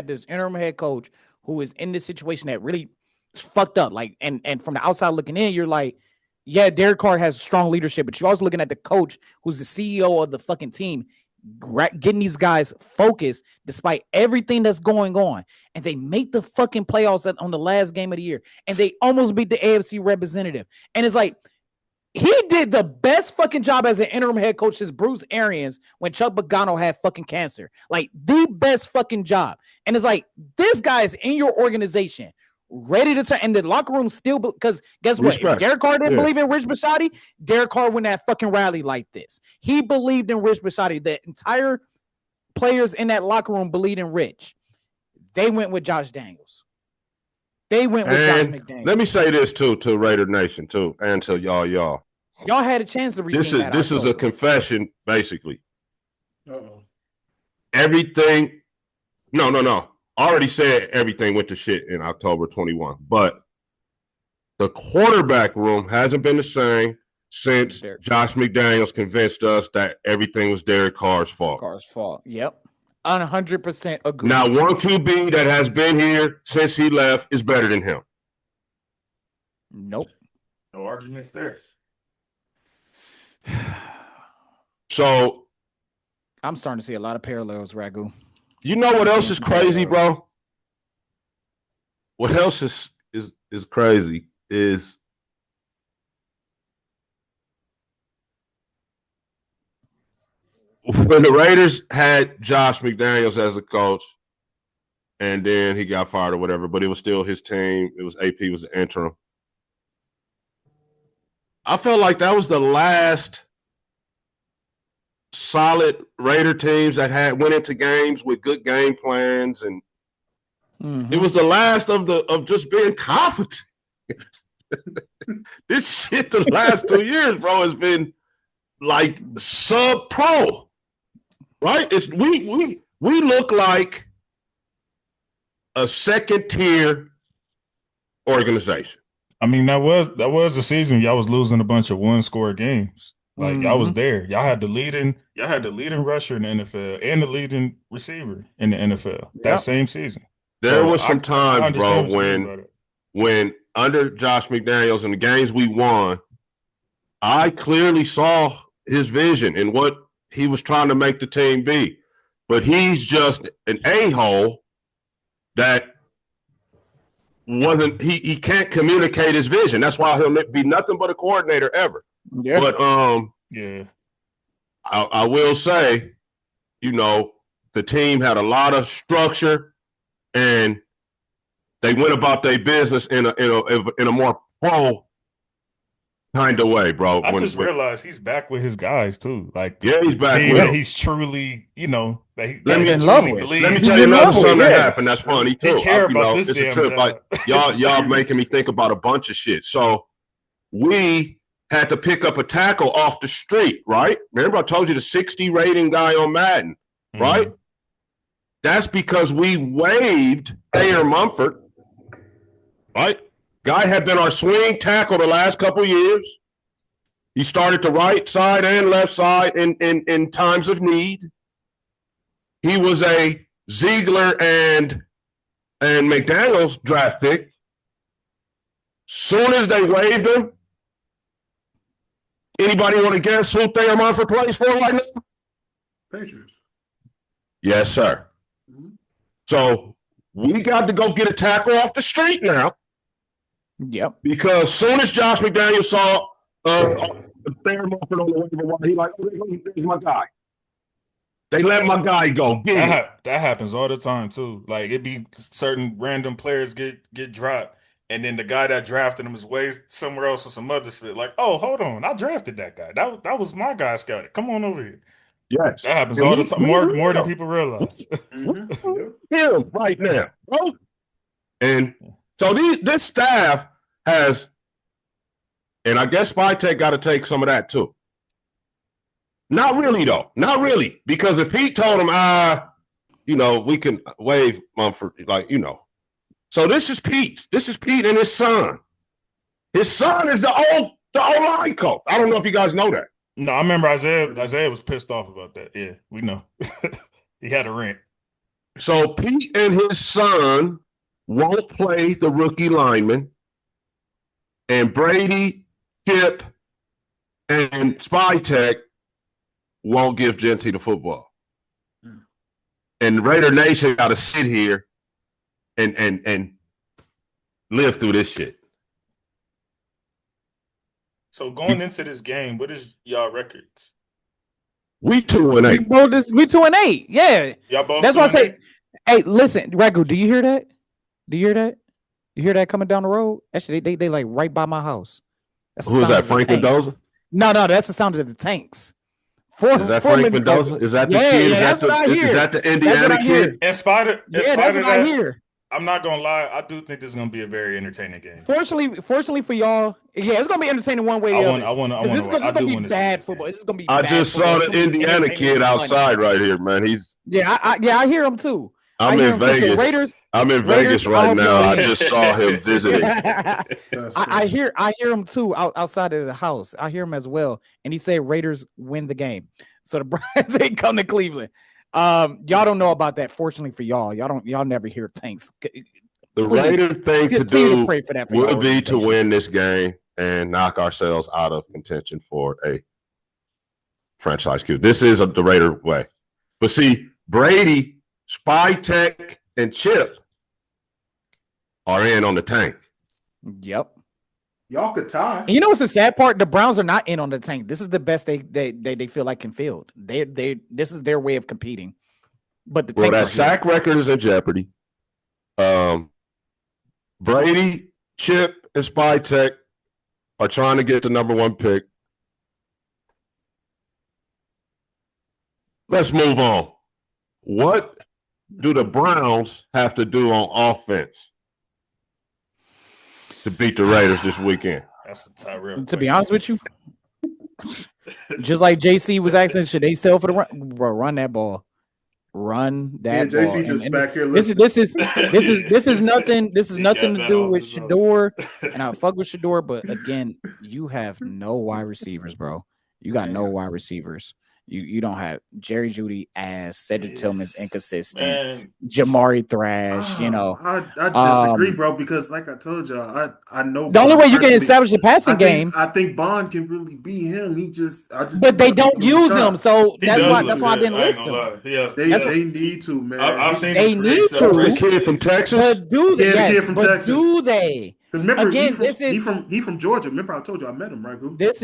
this interim head coach who is in this situation that really fucked up. Like, and from the outside looking in, you're like, yeah, Derek Carr has strong leadership, but you're also looking at the coach who's the CEO of the fucking team, getting these guys focused despite everything that's going on. And they make the fucking playoffs on the last game of the year. And they almost beat the AFC representative. And it's like, he did the best fucking job as an interim head coach since Bruce Arians when Chuck Pagano had fucking cancer. Like, the best fucking job. And it's like, this guy is in your organization, ready to turn, and the locker room still, because guess what? If Derek Carr didn't believe in Rich Bisciotti, Derek Carr wouldn't have fucking rally like this. He believed in Rich Bisciotti. The entire players in that locker room believed in Rich. They went with Josh Daniels. They went with Josh McDaniels. Let me say this too to Raider Nation too, and to y'all. Y'all had a chance to redeem that. This is a confession, basically. Uh-oh. Everything. No. I already said everything went to shit in October 21, but the quarterback room hasn't been the same since Josh McDaniels convinced us that everything was Derek Carr's fault. Yep. 100% agree. Now, one QB that has been here since he left is better than him. Nope. No arguments there. So I'm starting to see a lot of parallels, Ragu. You know what else is crazy, bro? What else is crazy is when the Raiders had Josh McDaniels as a coach, and then he got fired or whatever, but it was still his team. It was AP was the interim. I felt like that was the last solid Raider teams that went into games with good game plans, and it was the last of just being confident. This shit the last 2 years, bro, has been like sub-pro, right? It's we look like a second-tier organization. I mean, that was the season y'all was losing a bunch of one-score games. Like y'all was there. Y'all had the leading rusher in the NFL and the leading receiver in the NFL that same season. There was some times, bro, when under Josh McDaniels and the games we won, I clearly saw his vision and what he was trying to make the team be. But he's just an a-hole that wasn't he can't communicate his vision. That's why he'll be nothing but a coordinator ever. Yeah. But I will say, the team had a lot of structure and they went about their business in a more pro kind of way, bro. I just realized he's back with his guys too. Like, he's back team with that him. he's truly, Let me tell you another something that happened. That's funny too. He care about this damn trip. Like, y'all making me think about a bunch of shit. So we had to pick up a tackle off the street, right? Remember I told you the 60 rating guy on Madden, right? That's because we waived Thayer Mumford, right? Guy had been our swing tackle the last couple of years. He started the right side and left side in times of need. He was a Ziegler and McDaniels draft pick. Soon as they waived him, anybody want to guess who Thayer Mumford plays for right now? Patriots. Yes, sir. So we got to go get a tackle off the street now. Yep. Because soon as Josh McDaniels saw Thayer Mumford on the waiver wire, he like, there's my guy. They let my guy go. That happens all the time too. Like, it be certain random players get dropped, and then the guy that drafted him is way somewhere else or some other shit. Like, oh, hold on, I drafted that guy. That was my guy scouted. Come on over here. Yes, that happens all the time. More than people realize. Him right now, bro. And so this staff has, and I guess Spytech got to take some of that too. Not really, though. Not really. Because if Pete told him, we can waive Mumford, So this is Pete. This is Pete and his son. His son is the O-line coach. I don't know if you guys know that. No, I remember Isaiah was pissed off about that. Yeah, we know. He had a rant. So Pete and his son won't play the rookie lineman, and Brady, Chip, and Spy Tech won't give Genty the football. And Raider Nation got to sit here and live through this shit. So going into this game, what is y'all records? We 2-8. We 2-8. Yeah. Y'all both. That's why I say, hey, listen, Ragu, do you hear that? Do you hear that? You hear that coming down the road? Actually, they like right by my house. Who is that? Frank Mendoza? No, that's the sound of the tanks. Is that Frank Mendoza? Is that the kid? Is that the Indiana kid? And Spider. That's what I hear. I'm not gonna lie. I do think this is gonna be a very entertaining game. Fortunately for y'all, yeah, it's gonna be entertaining one way or the other. I want to. This is gonna be bad football. This is gonna be. I just saw the Indiana kid outside right here, man. I hear him too. I'm in Vegas. I'm in Vegas right now. I just saw him visiting. I hear him too outside of the house. I hear him as well, and he said Raiders win the game. So the Browns ain't come to Cleveland. Y'all don't know about that. Fortunately for y'all never hear tanks. The Raider thing to do will be to win this game and knock ourselves out of contention for a franchise Q. This is the Raider way. But see, Brady, Spy Tech, and Chip are in on the tank. Yep. Y'all could tie. And you know what's the sad part? The Browns are not in on the tank. This is the best they feel like can field. This is their way of competing. But that sack record is in jeopardy. Brady, Chip, and Spy Tech are trying to get the number one pick. Let's move on. What do the Browns have to do on offense to beat the Raiders this weekend? That's the Tyrell. To be honest with you, just like JC was asking, should they sell for the run? Bro, run that ball. Run that ball. JC just back here listening. This is nothing. This is nothing to do with Shador, and I fuck with Shador, but again, you have no wide receivers, bro. You got no wide receivers. You don't have Jerry Jeudy ass, Cedric Tillman's inconsistent, Jamari Thrash, I disagree, bro, because like I told y'all, I know the only way you can establish a passing game. I think Bond can really beat him. But they don't use him, so that's why I didn't list him. They need to, man. I've seen they need to. The kid from Texas. But do they? The kid from Texas. Do they? Because remember, again, he from Georgia. Remember, I told you I met him, right? This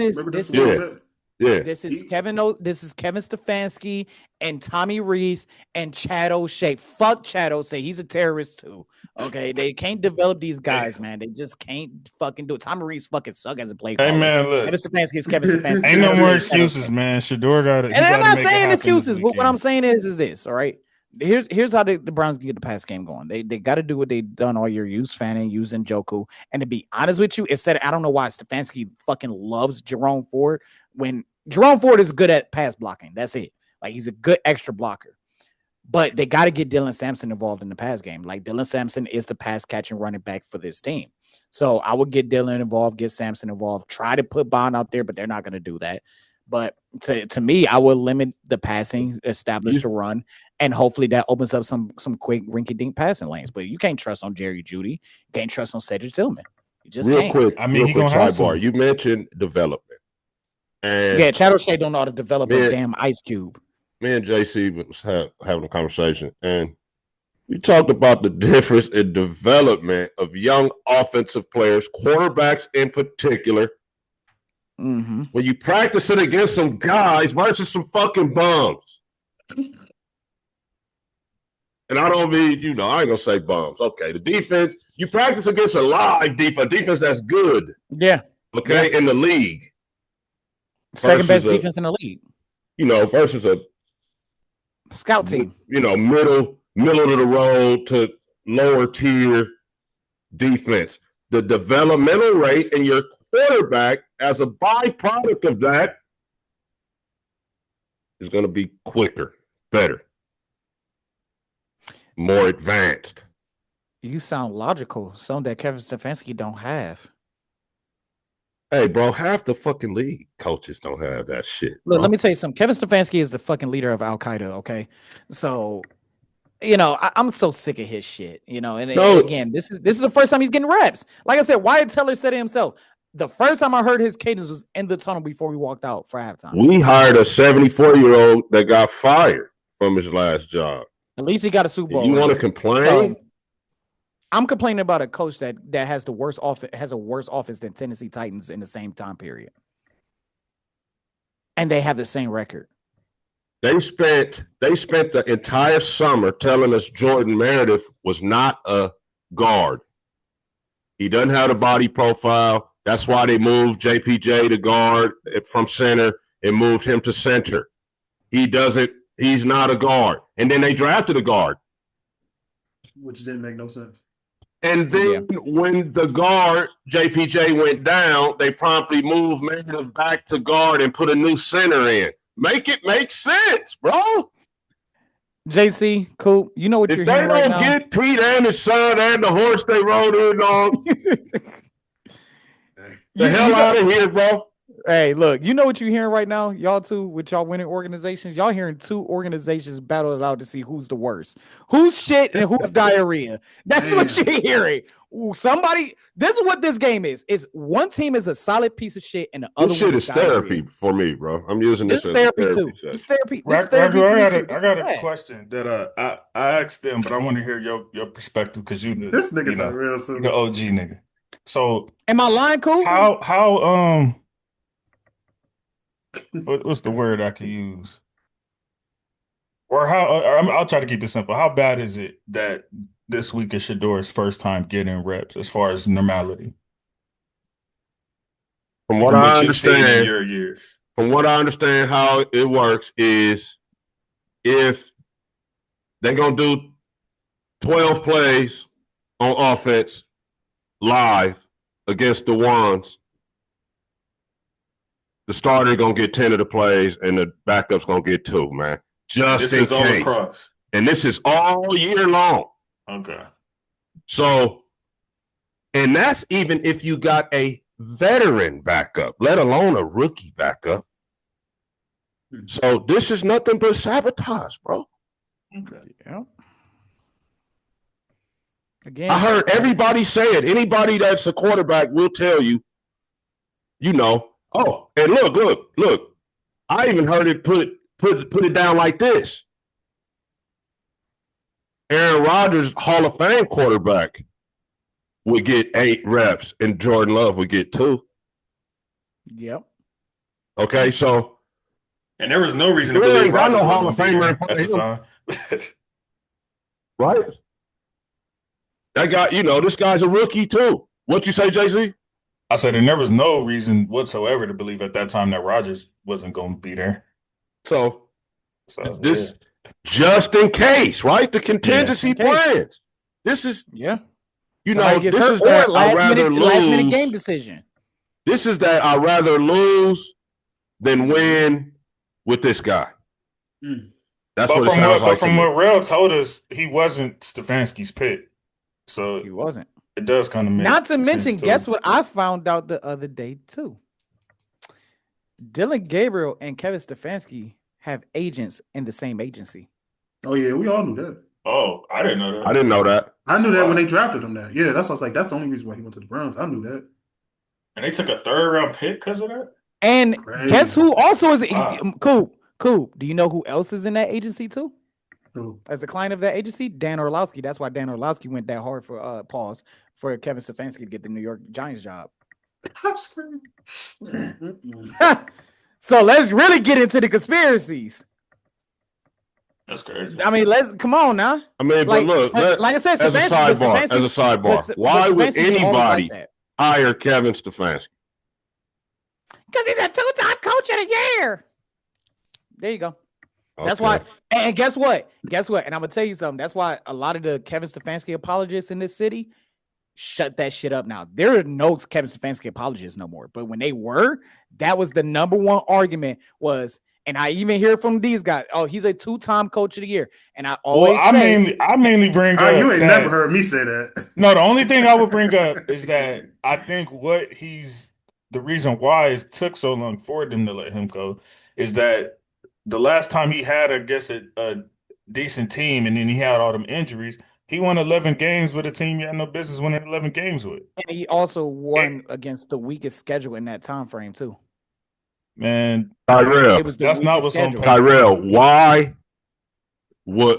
is Kevin Stefanski and Tommy Reese and Chad O'Shea. Fuck Chad O'Shea. He's a terrorist too. Okay, they can't develop these guys, man. They just can't fucking do it. Tommy Reese fucking suck as a play caller. Hey man, look, Kevin Stefanski is Kevin Stefanski. Ain't no more excuses, man. Shador got it. And I'm not saying excuses, but what I'm saying is this. All right. Here's how the Browns can get the pass game going. They got to do what they've done all year. Use Fanning, use Njoku. And to be honest with you, I don't know why Stefanski fucking loves Jerome Ford when Jerome Ford is good at pass blocking. That's it. Like, he's a good extra blocker. But they got to get Dylan Sampson involved in the pass game. Like, Dylan Sampson is the pass catching running back for this team. So I would get Dylan involved, get Sampson involved, try to put Bond out there, but they're not going to do that. But to me, I would limit the passing, establish the run, and hopefully that opens up some quick rinky-dink passing lanes. But you can't trust on Jerry Jeudy. You can't trust on Cedric Tillman. You just can't. Quick, he gonna have sidebar. You mentioned development. And Chad O'Shea don't know how to develop a damn ice cube. Me and JC was having a conversation, and we talked about the difference in development of young offensive players, quarterbacks in particular. Mm-hmm. When you practice it against some guys versus some fucking bums. And I don't mean, I ain't gonna say bums. Okay, the defense, you practice against a live defense that's good. Yeah. Okay, in the league. Second best defense in the league. Versus a scout team. Middle of the road to lower tier defense. The developmental rate in your quarterback as a byproduct of that is going to be quicker, better, more advanced. You sound logical. Something that Kevin Stefanski don't have. Hey, bro, half the fucking league coaches don't have that shit. Look, let me tell you something. Kevin Stefanski is the fucking leader of Al Qaeda. Okay, so I'm so sick of his shit. And again, this is the first time he's getting reps. Like I said, Wyatt Teller said it himself. The first time I heard his cadence was in the tunnel before we walked out for halftime. We hired a 74-year-old that got fired from his last job. At least he got a Super Bowl. You want to complain? So, I'm complaining about a coach that has the worst office, has a worse office than Tennessee Titans in the same time period, and they have the same record. They spent the entire summer telling us Jordan Meredith was not a guard. He doesn't have the body profile. That's why they moved JPJ to guard from center and moved him to center. He's not a guard. And then they drafted a guard. Which didn't make no sense. And then when the guard, JPJ, went down, they promptly moved Meredith back to guard and put a new center in. Make it make sense, bro. JC, cool. You know what you're hearing right now? If they don't get Pete and his son and the horse they rode in on, the hell out of here, bro. Hey, look, you know what you're hearing right now, y'all two, with y'all winning organizations? Y'all hearing two organizations battle it out to see who's the worst. Who's shit and who's diarrhea. That's what you're hearing. This is what this game is. Is one team is a solid piece of shit and the other shit is therapy for me, bro. I'm using this as therapy too. It's therapy. Ragu, I got a question that I asked them, but I want to hear your perspective because this nigga's a real simple. The OG nigga. So am I lying, cool? How what's the word I can use? Or I'll try to keep it simple. How bad is it that this week is Shador's first time getting reps as far as normality? From what I understand, your years. From what I understand, how it works is if they're gonna do 12 plays on offense live against the ones, the starter gonna get 10 of the plays and the backup's gonna get 2, man. Just in case. All across. And this is all year long. Okay. So, and that's even if you got a veteran backup, let alone a rookie backup. So this is nothing but sabotage, bro. Okay. Yeah. Again, I heard everybody say it. Anybody that's a quarterback will tell you, oh, and look. I even heard it put it down like this. Aaron Rodgers, Hall of Fame quarterback, would get 8 reps and Jordan Love would get 2. Yep. Okay, so. And there was no reason to believe Rodgers was Hall of Famer at the time. Right? That guy, this guy's a rookie too. What'd you say, JC? I said, and there was no reason whatsoever to believe at that time that Rodgers wasn't going to be there. So this, just in case, right? The contingency plans. This is, this is that I'd rather lose. Last minute game decision. This is that I'd rather lose than win with this guy. That's what it sounds like. But from what Rel told us, he wasn't Stefanski's pick. So he wasn't. It does kind of make Not to mention, guess what I found out the other day too? Dylan Gabriel and Kevin Stefanski have agents in the same agency. Oh yeah, we all knew that. Oh, I didn't know that. I didn't know that. I knew that when they drafted him. That that's what I was like. That's the only reason why he went to the Browns. I knew that. And they took a 3rd round pick because of that. And guess who also is cool? Do you know who else is in that agency too? Who? As a client of that agency, Dan Orlovsky. That's why Dan Orlovsky went that hard for for Kevin Stefanski to get the New York Giants job. So let's really get into the conspiracies. That's crazy. I mean, come on now. I mean, but look, like I said, as a sidebar, why would anybody hire Kevin Stefanski? Because he's a 2-time coach of the year. There you go. That's why. And guess what? And I'm gonna tell you something. That's why a lot of the Kevin Stefanski apologists in this city shut that shit up now. There are no Kevin Stefanski apologists no more. But when they were, that was the number one argument was And I even hear from these guys, oh, he's a 2-time coach of the year. And I always say, I mainly bring up you ain't that, never heard me say that. No, the only thing I would bring up is that I think the reason why it took so long for them to let him go is that the last time he had, I guess, a decent team and then he had all them injuries, he won 11 games with a team he had no business winning 11 games with. And he also won against the weakest schedule in that time frame, too. Man, Tyrell, it was that's not what's on paper. Tyrell, why?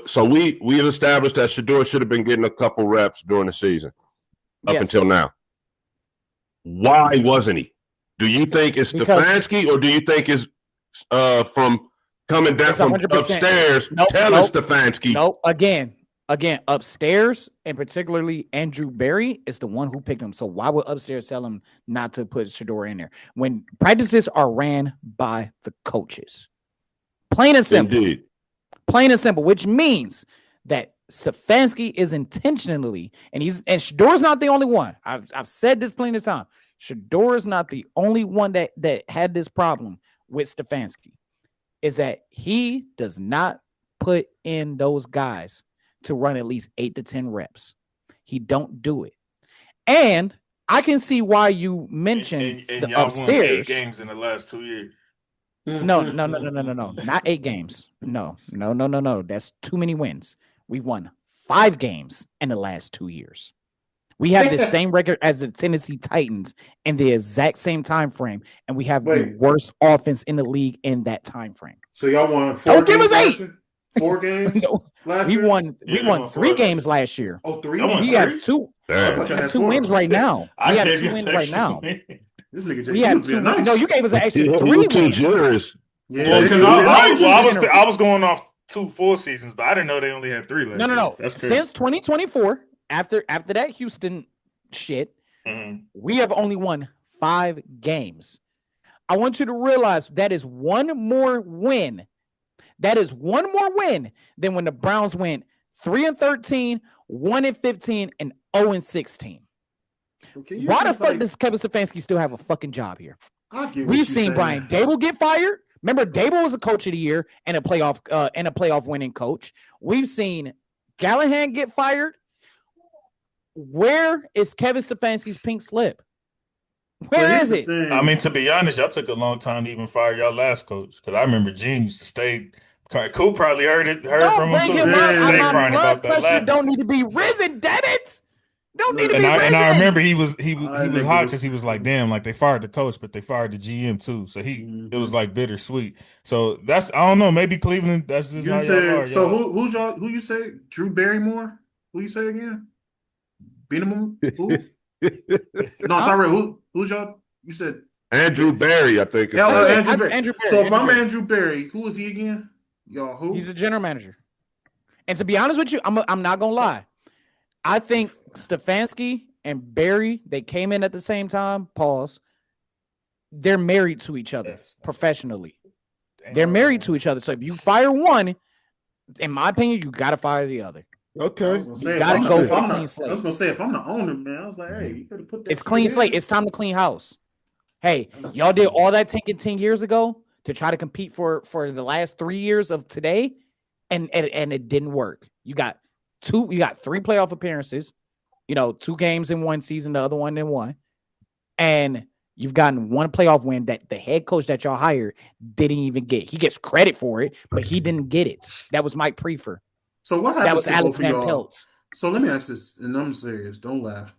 So we have established that Shedeur should have been getting a couple reps during the season up until now. Why wasn't he? Do you think it's Stefanski, or do you think it's from coming down from upstairs telling Stefanski? No, again, upstairs, and particularly Andrew Berry is the one who picked him. So why would upstairs tell him not to put Shedeur in there when practices are ran by the coaches? Plain and simple. Indeed. Plain and simple, which means that Stefanski is intentionally, and Shedeur's not the only one. I've said this plenty of times. Shedeur is not the only one that had this problem with Stefanski. Is that he does not put in those guys to run at least 8 to 10 reps. He don't do it. And I can see why you mentioned and the y'all upstairs. won 8 games in the last 2 years. No. Not 8 games. No. That's too many wins. We won 5 games in the last 2 years. We have the same record as the Tennessee Titans in the exact same time frame, and we have the worst offense in the league in that time frame. So y'all won 4 games? Don't give us 8. 4 games? No, we won 3 games last year. Oh, 3? We have 2. We have 2 wins right now. We have 2 wins right now. This nigga Jason was being nice. No, you gave us an extra 3 wins. Too generous. Yeah, I was going off 2 full seasons, but I didn't know they only had 3 last year. No. That's crazy. Since 2024, after that Houston shit, we have only won 5 games. I want you to realize that is one more win. That is one more win than when the Browns went 3-13, 1-15, and 0-16. Why the fuck does Kevin Stefanski still have a fucking job here? We've seen Brian Dable get fired. Remember, Dable was a coach of the year and a playoff winning coach. We've seen Callahan get fired. Where is Kevin Stefanski's pink slip? Where is it? I mean, to be honest, y'all took a long time to even fire y'all last coach, because I remember Gene used to stay. Cool probably heard from him too. My blood pressure don't need to be risen, damn it! Don't need to be risen. And I remember he was hot because he was like, damn, like they fired the coach, but they fired the GM too. So it was like bittersweet. So that's, I don't know, maybe Cleveland. That's just how y'all are. So who you say? Drew Barrymore? Who you say again? Beanham? Who? No, Tyrell. Who's y'all? You said Andrew Berry, I think. Andrew Berry. So if I'm Andrew Berry, who is he again? Y'all, who? He's a general manager. And to be honest with you, I'm not gonna lie. I think Stefanski and Berry, they came in at the same time. Pause. They're married to each other professionally. They're married to each other. So if you fire one, in my opinion, you got to fire the other. Okay. You got to go for clean slate. I was going to say, if I'm the owner, man, I was like, hey, you better put that. It's clean slate. It's time to clean house. Hey, y'all did all that tanking 10 years ago to try to compete for the last 3 years of today, and it didn't work. You got 3 playoff appearances, 2 games in one season, the other one in one. And you've gotten 1 playoff win that the head coach that y'all hired didn't even get. He gets credit for it, but he didn't get it. That was Mike Prefer. So what happens to both of y'all? So let me ask this, and I'm serious. Don't laugh.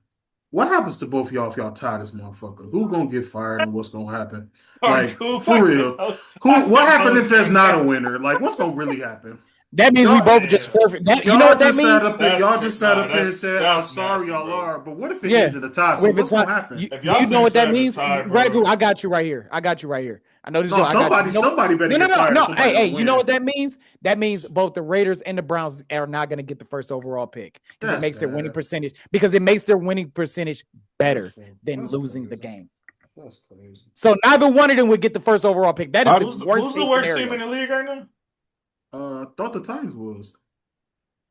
What happens to both of y'all if y'all tie this motherfucker? Who's gonna get fired and what's gonna happen? Like, for real. What happened if there's not a winner? Like, what's gonna really happen? That means we both just forfeit. You know what that means? Y'all just sat up here and said how sorry y'all are. But what if it ends in a tie? So what's gonna happen? You know what that means? Ragu, I got you right here. I know this. No, somebody better get fired. No. Hey, you know what that means? That means both the Raiders and the Browns are not going to get the first overall pick because it makes their winning percentage. Because it makes their winning percentage better than losing the game. That's crazy. So neither one of them would get the first overall pick. That is the worst. Who's the worst team in the league right now? I thought the Titans was.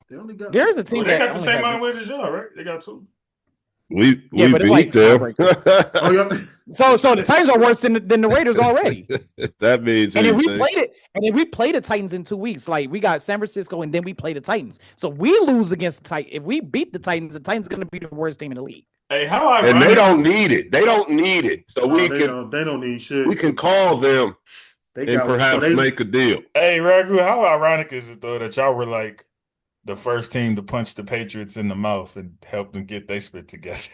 They only got. There's a team. They got the same amount of wins as y'all, right? They got 2. We but it's beat like them. Oh, yeah. So the Titans are worse than the Raiders already. That means and anything. if we play the Titans in 2 weeks, like we got San Francisco and then we play the Titans. So we lose against the Titans. If we beat the Titans going to be the worst team in the league. Hey, how ironic. And they don't need it. They don't need it. So they don't need shit. We can call them and perhaps make a deal. Hey, Ragu, how ironic is it though that y'all were like the first team to punch the Patriots in the mouth and help them get their spit together?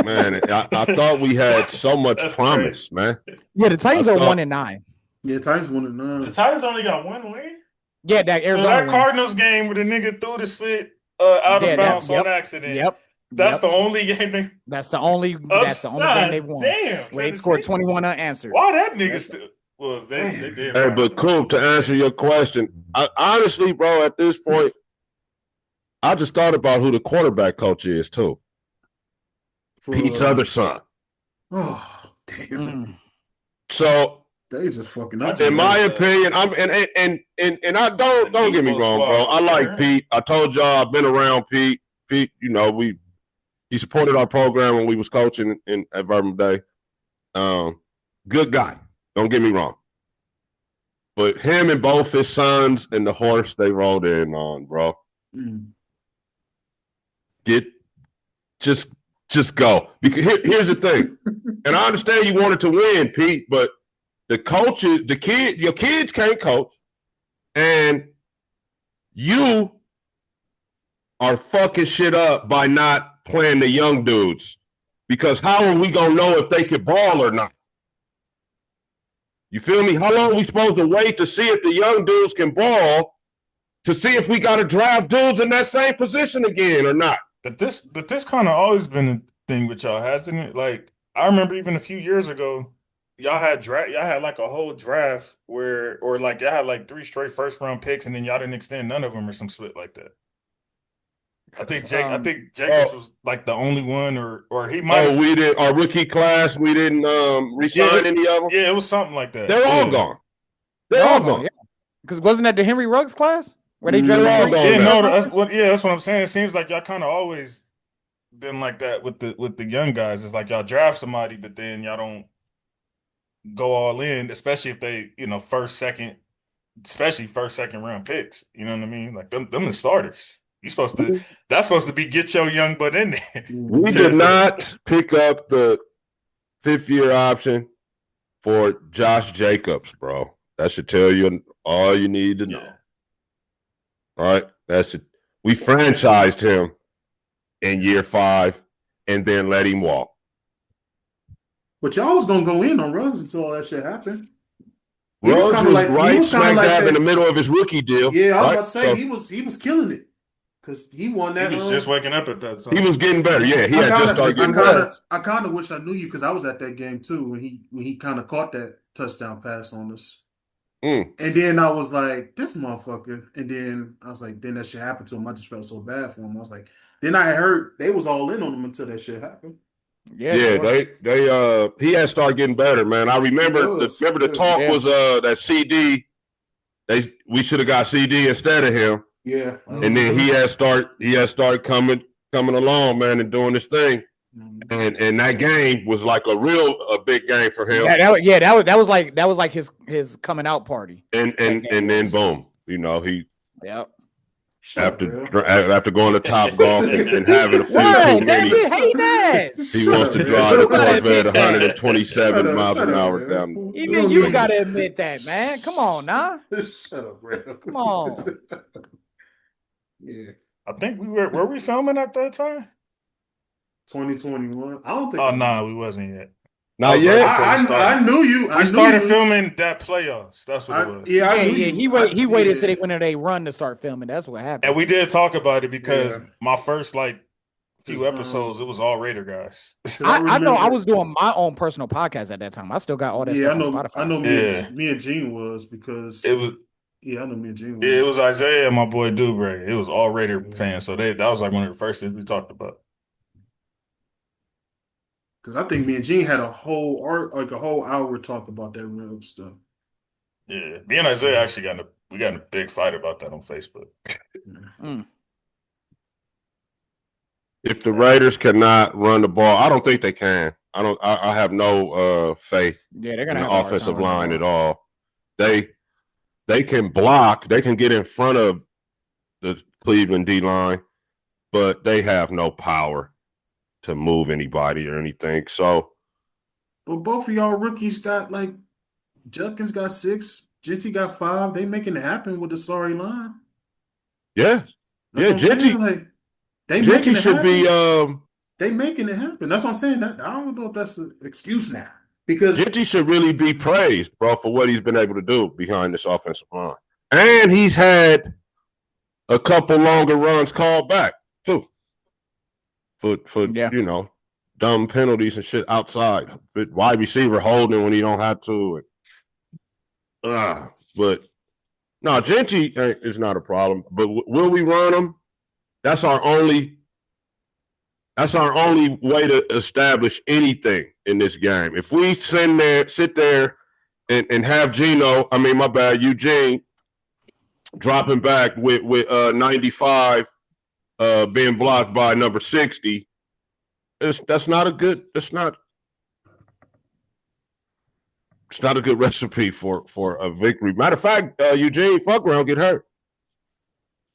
Man, I thought we had so much promise, man. Yeah, the Titans are 1-9. Yeah, Titans 1-9. The Titans only got one win? Yeah, that Arizona. So that Cardinals game where the nigga threw the spit out of bounds on accident. Yep. That's the only game That's the only game they won. Damn. Where they scored 21 unanswered. Why that nigga still? Well, they did. Hey, but cool, to answer your question, honestly, bro, at this point, I just thought about who the quarterback coach is, too. Pete's other son. Oh, damn. So they just fucking up. In my opinion, and I don't get me wrong, bro. I like Pete. I told y'all I've been around Pete. Pete, you know, he supported our program when we was coaching at Vernon Day. Good guy. Don't get me wrong. But him and both his sons and the horse they rode in on, bro. Just go. Because here's the thing. And I understand you wanted to win, Pete, but the coaches, your kids can't coach. And you are fucking shit up by not playing the young dudes. Because how are we going to know if they can ball or not? You feel me? How long are we supposed to wait to see if the young dudes can ball to see if we got to draft dudes in that same position again or not? But this kind of always been a thing with y'all, hasn't it? Like, I remember even a few years ago, y'all had like a whole draft or like y'all had like 3 straight first round picks and then y'all didn't extend none of them or some shit like that. I think Jacobs was like the only one, or he might. Oh, we did our rookie class. We didn't resign any of them. Yeah, it was something like that. They're all gone. They're all gone. Because wasn't that the Henry Ruggs class where they drafted all gone? Yeah, no, that's what I'm saying. It seems like y'all kind of always been like that with the young guys. It's like y'all draft somebody, but then y'all don't go all in, especially if they, first, second round picks. You know what I mean? Like them the starters. That's supposed to be get your young butt in there. We did not pick up the 5th-year option for Josh Jacobs, bro. That should tell you all you need to know. Yeah. All right? We franchised him in year 5 and then let him walk. But y'all was going to go in on Ruggs until all that shit happened. Ruggs was right smack dab in the middle of his rookie deal. Yeah, I was about to say, he was killing it. Because he won that. He was just waking up at that time. He was getting better. Yeah, he had just started getting better. I kind of wish I knew you because I was at that game too when he kind of caught that touchdown pass on us. And then I was like, this motherfucker. And then I was like, then that shit happened to him. I just felt so bad for him. I was like, then I heard they was all in on him until that shit happened. Yeah, they he had started getting better, man. I remember the talk was that CD. We should have got CD instead of him. Yeah, and then he has started coming along, man, and doing this thing, and that game was like a big game for him. That was like his coming out party. And then boom, he after going to Top Golf and having a few too many, he wants to drive the Corvette 127 miles an hour down. Even you gotta admit that, man. Come on, nah. Shut up, bro. Come on. Yeah, I think were we filming at that time? 2021. I don't think. Oh no, we wasn't yet. Not yet. I knew you. We started filming that playoffs. That's what it was. Yeah, he waited till they went on a run to start filming. That's what happened. And we did talk about it because my first few episodes, it was all Raider guys. I know I was doing my own personal podcast at that time. I still got all that stuff on Spotify. I know me and Gene was because it was. Yeah, I know me and Gene. Yeah, it was Isaiah and my boy Dubre. It was all Raider fans, so that was like one of the first things we talked about. Because I think me and Gene had a whole hour talk about that real stuff. Yeah, me and Isaiah actually got in a big fight about that on Facebook. If the Raiders cannot run the ball, I don't think they can. I have no faith they're gonna in have the a hard offensive time line at all. They can block, they can get in front of the Cleveland D line, but they have no power to move anybody or anything. So, but both of y'all rookies got like Judkins got 6, Genty got 5. They making it happen with the sorry line. yeah, that's what I'm saying. Like they Genty making it should happen. be. They making it happen. That's what I'm saying. I don't know if that's an excuse now because Genty should really be praised, bro, for what he's been able to do behind this offensive line, and he's had a couple longer runs called back too. For dumb penalties and shit outside. But wide receiver holding when he don't have to. But no, Genty is not a problem. But will we run him? That's our only way to establish anything in this game. If we sit there and have Eugene dropping back with 95 being blocked by number 60, it's not a good recipe for a victory. Matter of fact, Eugene fuck around get hurt.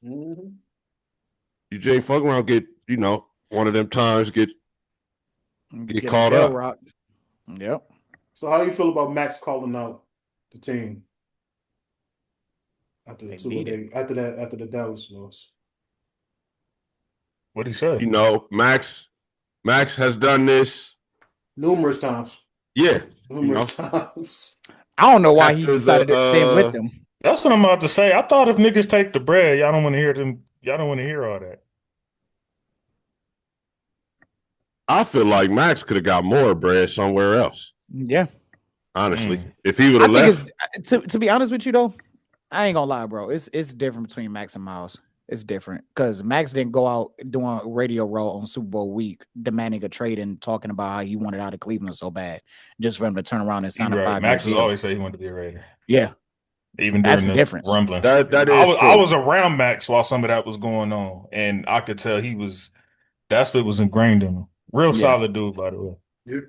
Mm-hmm. Eugene fuck around get one of them times get caught up. Rock. Yep. So how you feel about Max calling out the team after the Dallas loss? What'd he say? Max has done this numerous times. Yeah, times. I don't know why he decided to stay with them. That's what I'm about to say. I thought if niggas take the bread, y'all don't want to hear them. Y'all don't want to hear all that. I feel like Max could have got more bread somewhere else. Yeah, honestly, if he would have left. To be honest with you though, I ain't gonna lie, bro. It's different between Max and Myles. It's different because Max didn't go out doing a radio role on Super Bowl week demanding a trade and talking about how he wanted out of Cleveland so bad just for him to turn around and sign a 5-year Max deal. has always said he wanted to be a Raider. Yeah. Even during the difference. rumblings. I was around Max while some of that was going on, and I could tell that's what was ingrained in him. Real solid dude, by the way. Yeah.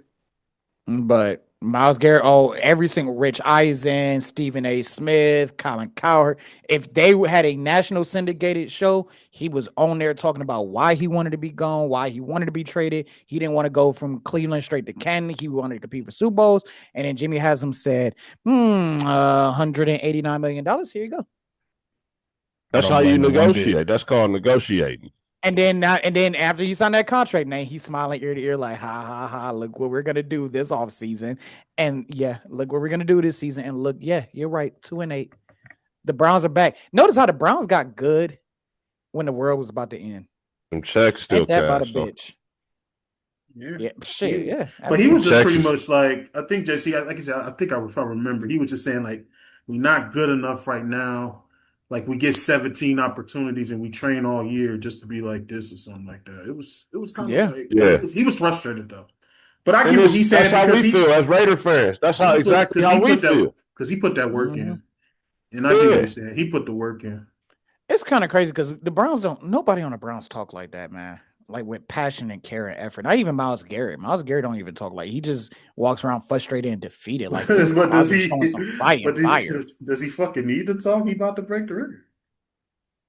But Myles Garrett, every single Rich Eisen, Stephen A. Smith, Colin Cowherd, if they had a national syndicated show, he was on there talking about why he wanted to be gone, why he wanted to be traded. He didn't want to go from Cleveland straight to Canton. He wanted to compete for Super Bowls. And then Jimmy Haslam said, $189 million. Here you go. That's how you negotiate. That's called negotiating. And then after you sign that contract, now he's smiling ear to ear like, ha, ha, ha, look what we're going to do this offseason. And yeah, look what we're going to do this season. And look, yeah, you're right, 2-8. The Browns are back. Notice how the Browns got good when the world was about to end. And checks still Ain't that about a bitch. Yeah. Shit, yeah. But he was just pretty much like, I think, JC, like I said, if I remember, he was just saying like, we're not good enough right now. Like we get 17 opportunities and we train all year just to be like this or something like that. It was kind of like he was frustrated though. But I get what he said. That's how we feel as Raider fans. That's how exactly how we feel. Because he put that work in. And I get what he said. He put the work in. It's kind of crazy because the Browns nobody on the Browns talk like that, man. Like with passion and care and effort. Not even Myles Garrett. Myles Garrett don't even talk like he just walks around frustrated and defeated. Like but does he showing some fire? Does he fucking need to talk? He about to break the record.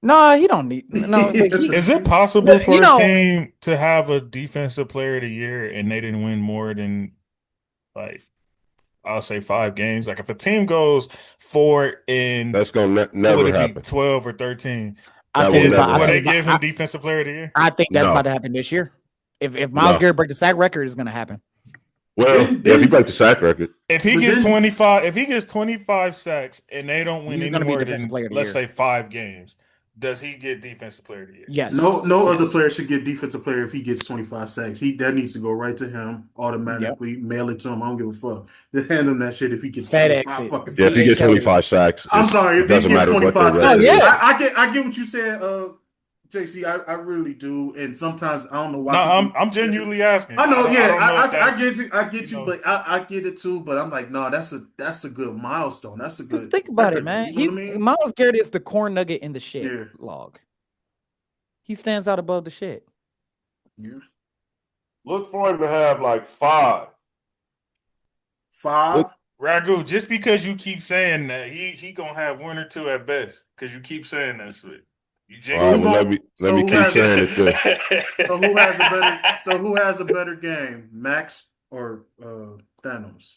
No, he don't need. No, is it possible for a team to have a defensive player of the year and they didn't win more than like I'll say 5 games? Like if a team goes 4 in, that's gonna never happen. 12 or 13. I think will they give him defensive player of the year? I think that's about to happen this year. If Myles Garrett breaks the sack record, it's going to happen. Well, if he breaks the sack record, if he gets 25 sacks and they don't win any more than let's say 5 games, does he get defensive player of the year? Yes. No other player should get defensive player if he gets 25 sacks. That needs to go right to him automatically. Yep. Mail it to him. I don't give a fuck. Just hand him that shit if he gets 25 fucking sacks. Yeah, if he gets 25 sacks. I'm sorry, if he gets 25 sacks. Yeah. I get what you said, JC, I really do, and sometimes I don't know why. No, I'm genuinely asking. I know, I get you, but I get it too. But I'm like, no, that's a good milestone. That's a good. Just think about it, man. Myles Garrett is the corn nugget in the shit log. He stands out above the shit. Yeah. Look for him to have like 5. Ragu, just because you keep saying that, he gonna have 1 or 2 at best. Because you keep saying that, sweet. You let me keep saying it then. So who has a better game, Max or Thanos?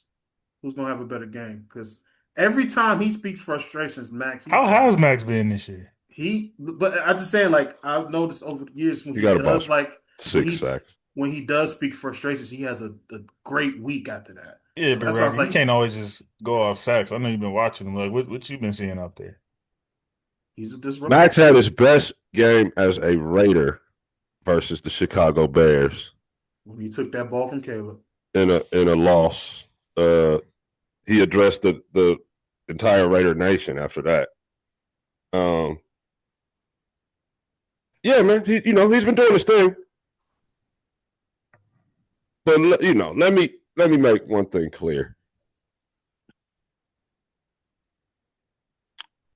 Who's gonna have a better game? Because every time he speaks frustrations, Max. How has Max been this year? But I'm just saying, like I've noticed over the years when he he got does about like 6 sacks. When he does speak frustrations, he has a great week after that. Yeah, so but Ragu, like, you can't always just go off sacks. I know you've been watching him. Like, what you been seeing out there? He's a disruptor. Max had his best game as a Raider versus the Chicago Bears when he took that ball from Caleb in a loss. He addressed the entire Raider nation after that. Yeah, man. He's been doing his thing. But let me make one thing clear.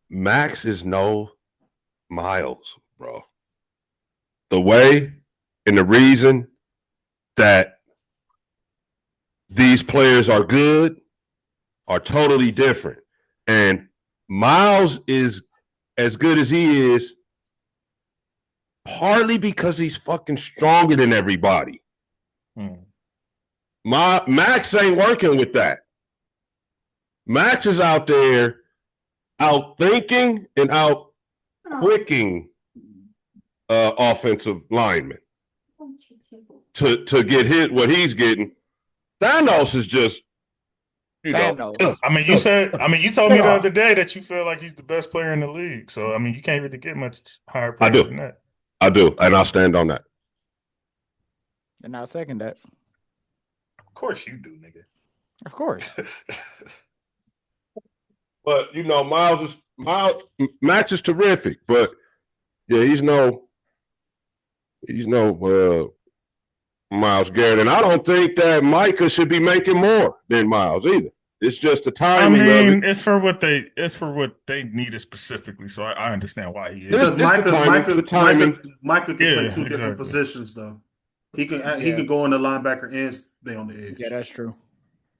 Max is no Myles, bro. The way and the reason that these players are good are totally different. And Myles is as good as he is partly because he's fucking stronger than everybody. Max ain't working with that. Max is out there out thinking and out quicking offensive linemen to get hit what he's getting. Thanos is just Thanos. I mean, you told me the other day that you feel like he's the best player in the league. So I mean, you can't really get much higher praise than that. I do, and I'll stand on that. And I'll second that. Of course you do, nigga. Of course. But Max is terrific, but yeah, he's no Myles Garrett, and I don't think that Micah should be making more than Myles either. It's just the timing. I mean, of it. It's for what they needed specifically, so I understand why he is. Because Micah can play 2 different positions though. He could go on the linebacker and stay on the edge. Yeah, that's true.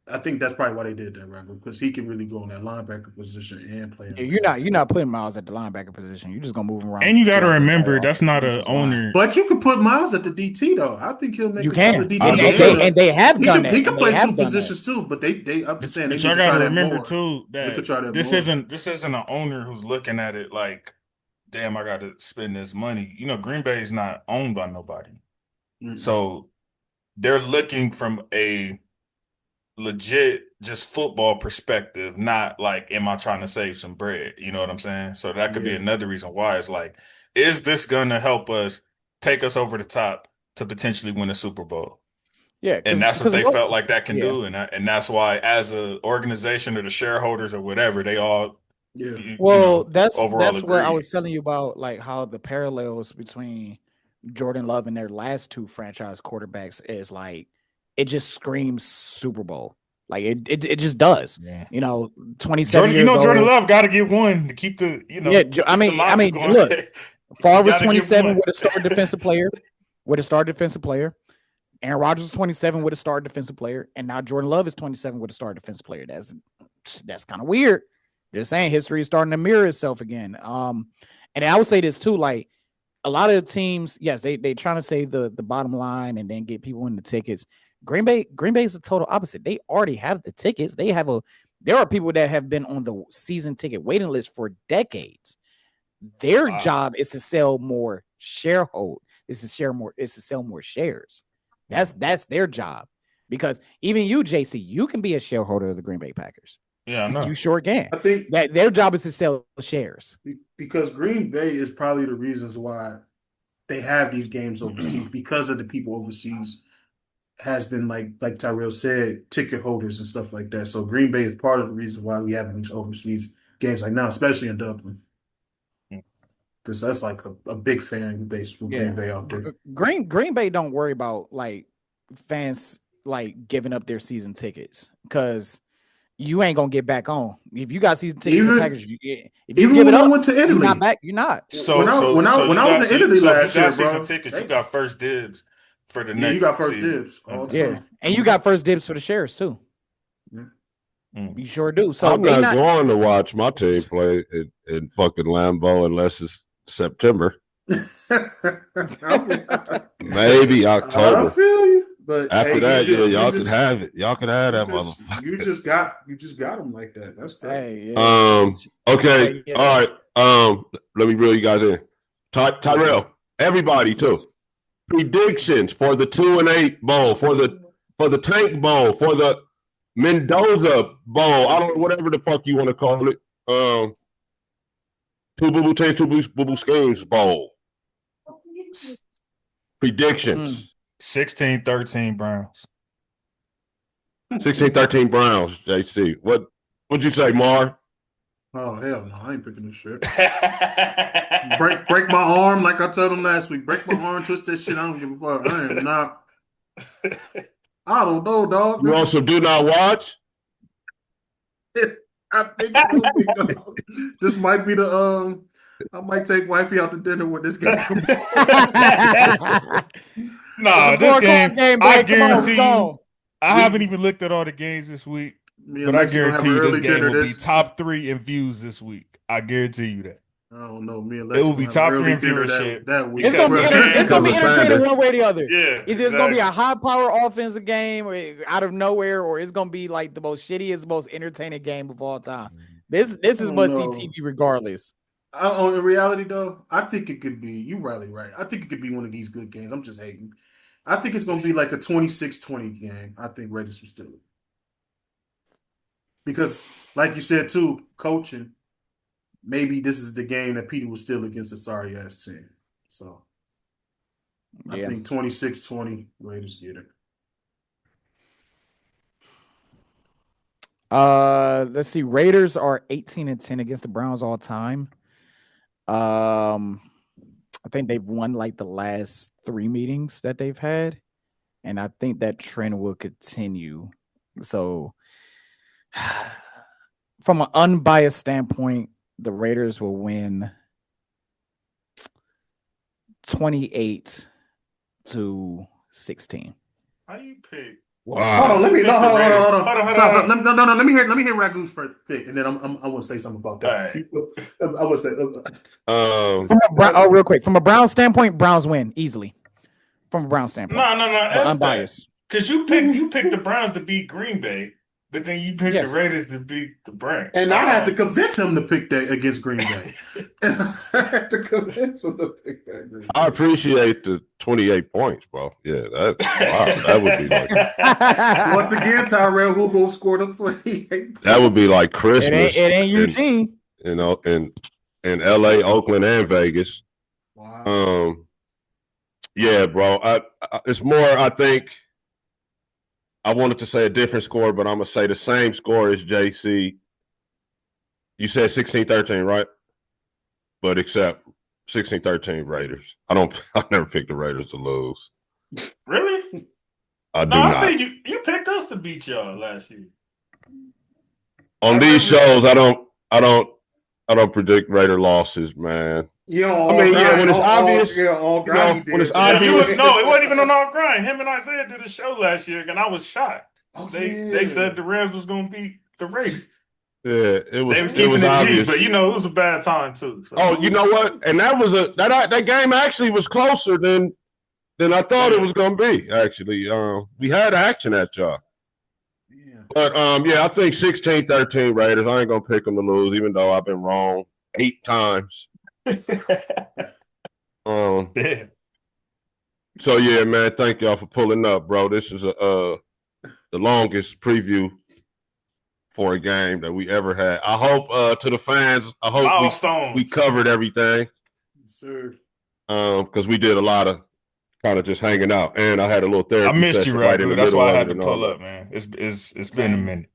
I think that's probably why they did that, Ragu, because he can really go in that linebacker position and play. Yeah, you're not putting Myles at the linebacker position. You're just gonna move him around. And you got to remember that's not an owner. But you can put Myles at the DT though. I think he'll make you a can. DT. And they have done that. He can play 2 positions too. But they I'm just saying. But you got to remember too that this isn't an owner who's looking at it like, damn, I got to spend this money. Green Bay is not owned by nobody, so they're looking from a legit just football perspective, not like, am I trying to save some bread? You know what I'm saying? So that could be another reason why it's like, is this gonna help us take us over the top to potentially win a Super Bowl? Yeah, and that's what they felt like that can do, and that's why, as an organization or the shareholders or whatever, they all that's where I was telling you about, like how the parallels between Jordan Love and their last 2 franchise quarterbacks is like, it just screams Super Bowl. Like it just does. Yeah. 27 years old. Jordan Love got to get one to keep the, Yeah, I mean, look, Favre was 27 with a star defensive player. Aaron Rodgers was 27 with a star defensive player, and now Jordan Love is 27 with a star defensive player. That's kind of weird. Just saying, history is starting to mirror itself again. And I would say this too, like a lot of the teams, yes, they trying to save the bottom line and then get people in the tickets. Green Bay is the total opposite. They already have the tickets. There are people that have been on the season ticket waiting list for decades. Their job is to sell more Is to sell more shares. That's their job. Because even you, JC, you can be a shareholder of the Green Bay Packers. Yeah, I know. You sure can. I think that their job is to sell shares. Because Green Bay is probably the reasons why they have these games overseas, because of the people overseas has been like Tyrell said, ticket holders and stuff like that. So Green Bay is part of the reason why we have these overseas games like now, especially in Dublin. Because that's like a big fan base for Green Bay out there. Green Bay don't worry about like fans like giving up their season tickets, because you ain't gonna get back on. If you got season tickets, if you give it up, I went to Italy, you're not back. You're not. So when I was in Italy last year, season tickets, you got first dibs for the next. You got first season. dibs. And you got first dibs for the Sheriffs too. Yeah. You sure do. So I'm not going to watch my team play in fucking Lambeau unless it's September. Maybe October. I feel you, but after that, y'all can have it. Y'all can have that motherfucker. You just got them like that. That's great. Okay. All right. Let me reel you guys in. Tyrell, everybody too. Predictions for the 2-8 bowl, for the Tank Bowl, for the Mendoza Bowl. I don't know, whatever the fuck you want to call it. Two Boo Boo Teams, Two Boo Boo Schemes Bowl. Predictions. 16-13 Browns. 16-13 Browns, JC. What'd you say, Mar? Oh, hell no. I ain't picking this shit. break my arm like I told him last week. Break my arm, twist that shit. I don't give a fuck. I am not. I don't know, dog. You also do not watch? I think so, dog. This might be the I might take wifey out to dinner with this guy. Nah, this game I guarantee you. I haven't even looked at all the games this week, but I guarantee you this game will be top 3 in views this week. I guarantee you that. I don't know. Me and Lex it will be top 3 in viewership that week. It's gonna be entertaining one way or the other. Yeah, It's gonna be a high power offensive game out of nowhere, or it's gonna be like the most shittiest, most entertaining game of all time. This is must see TV regardless. In reality, though, I think it could be. You're right. I think it could be one of these good games. I'm just hating. I think it's gonna be like a 26-20 game. I think Raiders will steal it because, like you said too, coaching. Maybe this is the game that Peter was still against a sorry ass team. So I think 26-20 Raiders get it. Let's see. Raiders are 18-10 against the Browns all time. I think they've won like the last 3 meetings that they've had, and I think that trend will continue. So from an unbiased standpoint, the Raiders will win 28-16. How do you pick? Wow. Hold on, let me hold on. Let me hear Ragu's first pick, and then I want to say something about that. Right. I want to say real quick. From a Browns standpoint, Browns win easily. From a Browns standpoint, no, unbiased. Because you picked the Browns to beat Green Bay. But then you picked the Raiders to beat the Browns. And I had to convince him to pick that against Green Bay. I had to convince him to pick that. I appreciate the 28 points, bro. Yeah, that would be like... Once again, Tyrell, who gonna score them 28 points? That would be like Christmas. It ain't Eugene. In LA, Oakland, and Vegas. Wow. Yeah, bro. It's more, I think... I wanted to say a different score, but I'm going to say the same score as JC. You said 16-13, right? But except 16-13 Raiders. I never picked the Raiders to lose. Really? I do not. I see you picked us to beat y'all last year. On these shows, I don't predict Raider losses, man. When it's obvious. When it's obvious. It wasn't even on all grind. Him and Isaiah did a show last year, and I was shocked. They said the Rams was going to beat the Raiders. Yeah, it was. They was keeping it obvious, but it was a bad time too. So. Oh, you know what? And that was that game actually was closer than I thought it was going to be. Actually, we had action at y'all. Yeah. But I think 16-13 Raiders. I ain't gonna pick them to lose, even though I've been wrong 8 times. So yeah, man, thank y'all for pulling up, bro. This is the longest preview for a game that we ever had. I hope to the fans, I hope we covered everything. Yes, sir. Because we did a lot of kind of just hanging out, and I had a little therapy. I missed you, right? That's why I had to pull up, man. It's been a minute.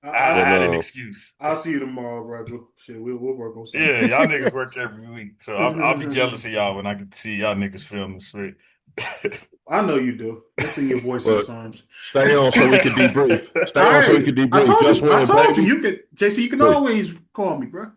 I had an excuse. I'll see you tomorrow, Ragu. Shit, we'll work on something. Yeah, y'all niggas work every week, so I'll be jealous of y'all when I get to see y'all niggas filming straight. I know you do. It's in your voice sometimes. Stay on so we can debrief. I told you, JC, you can always call me, bro.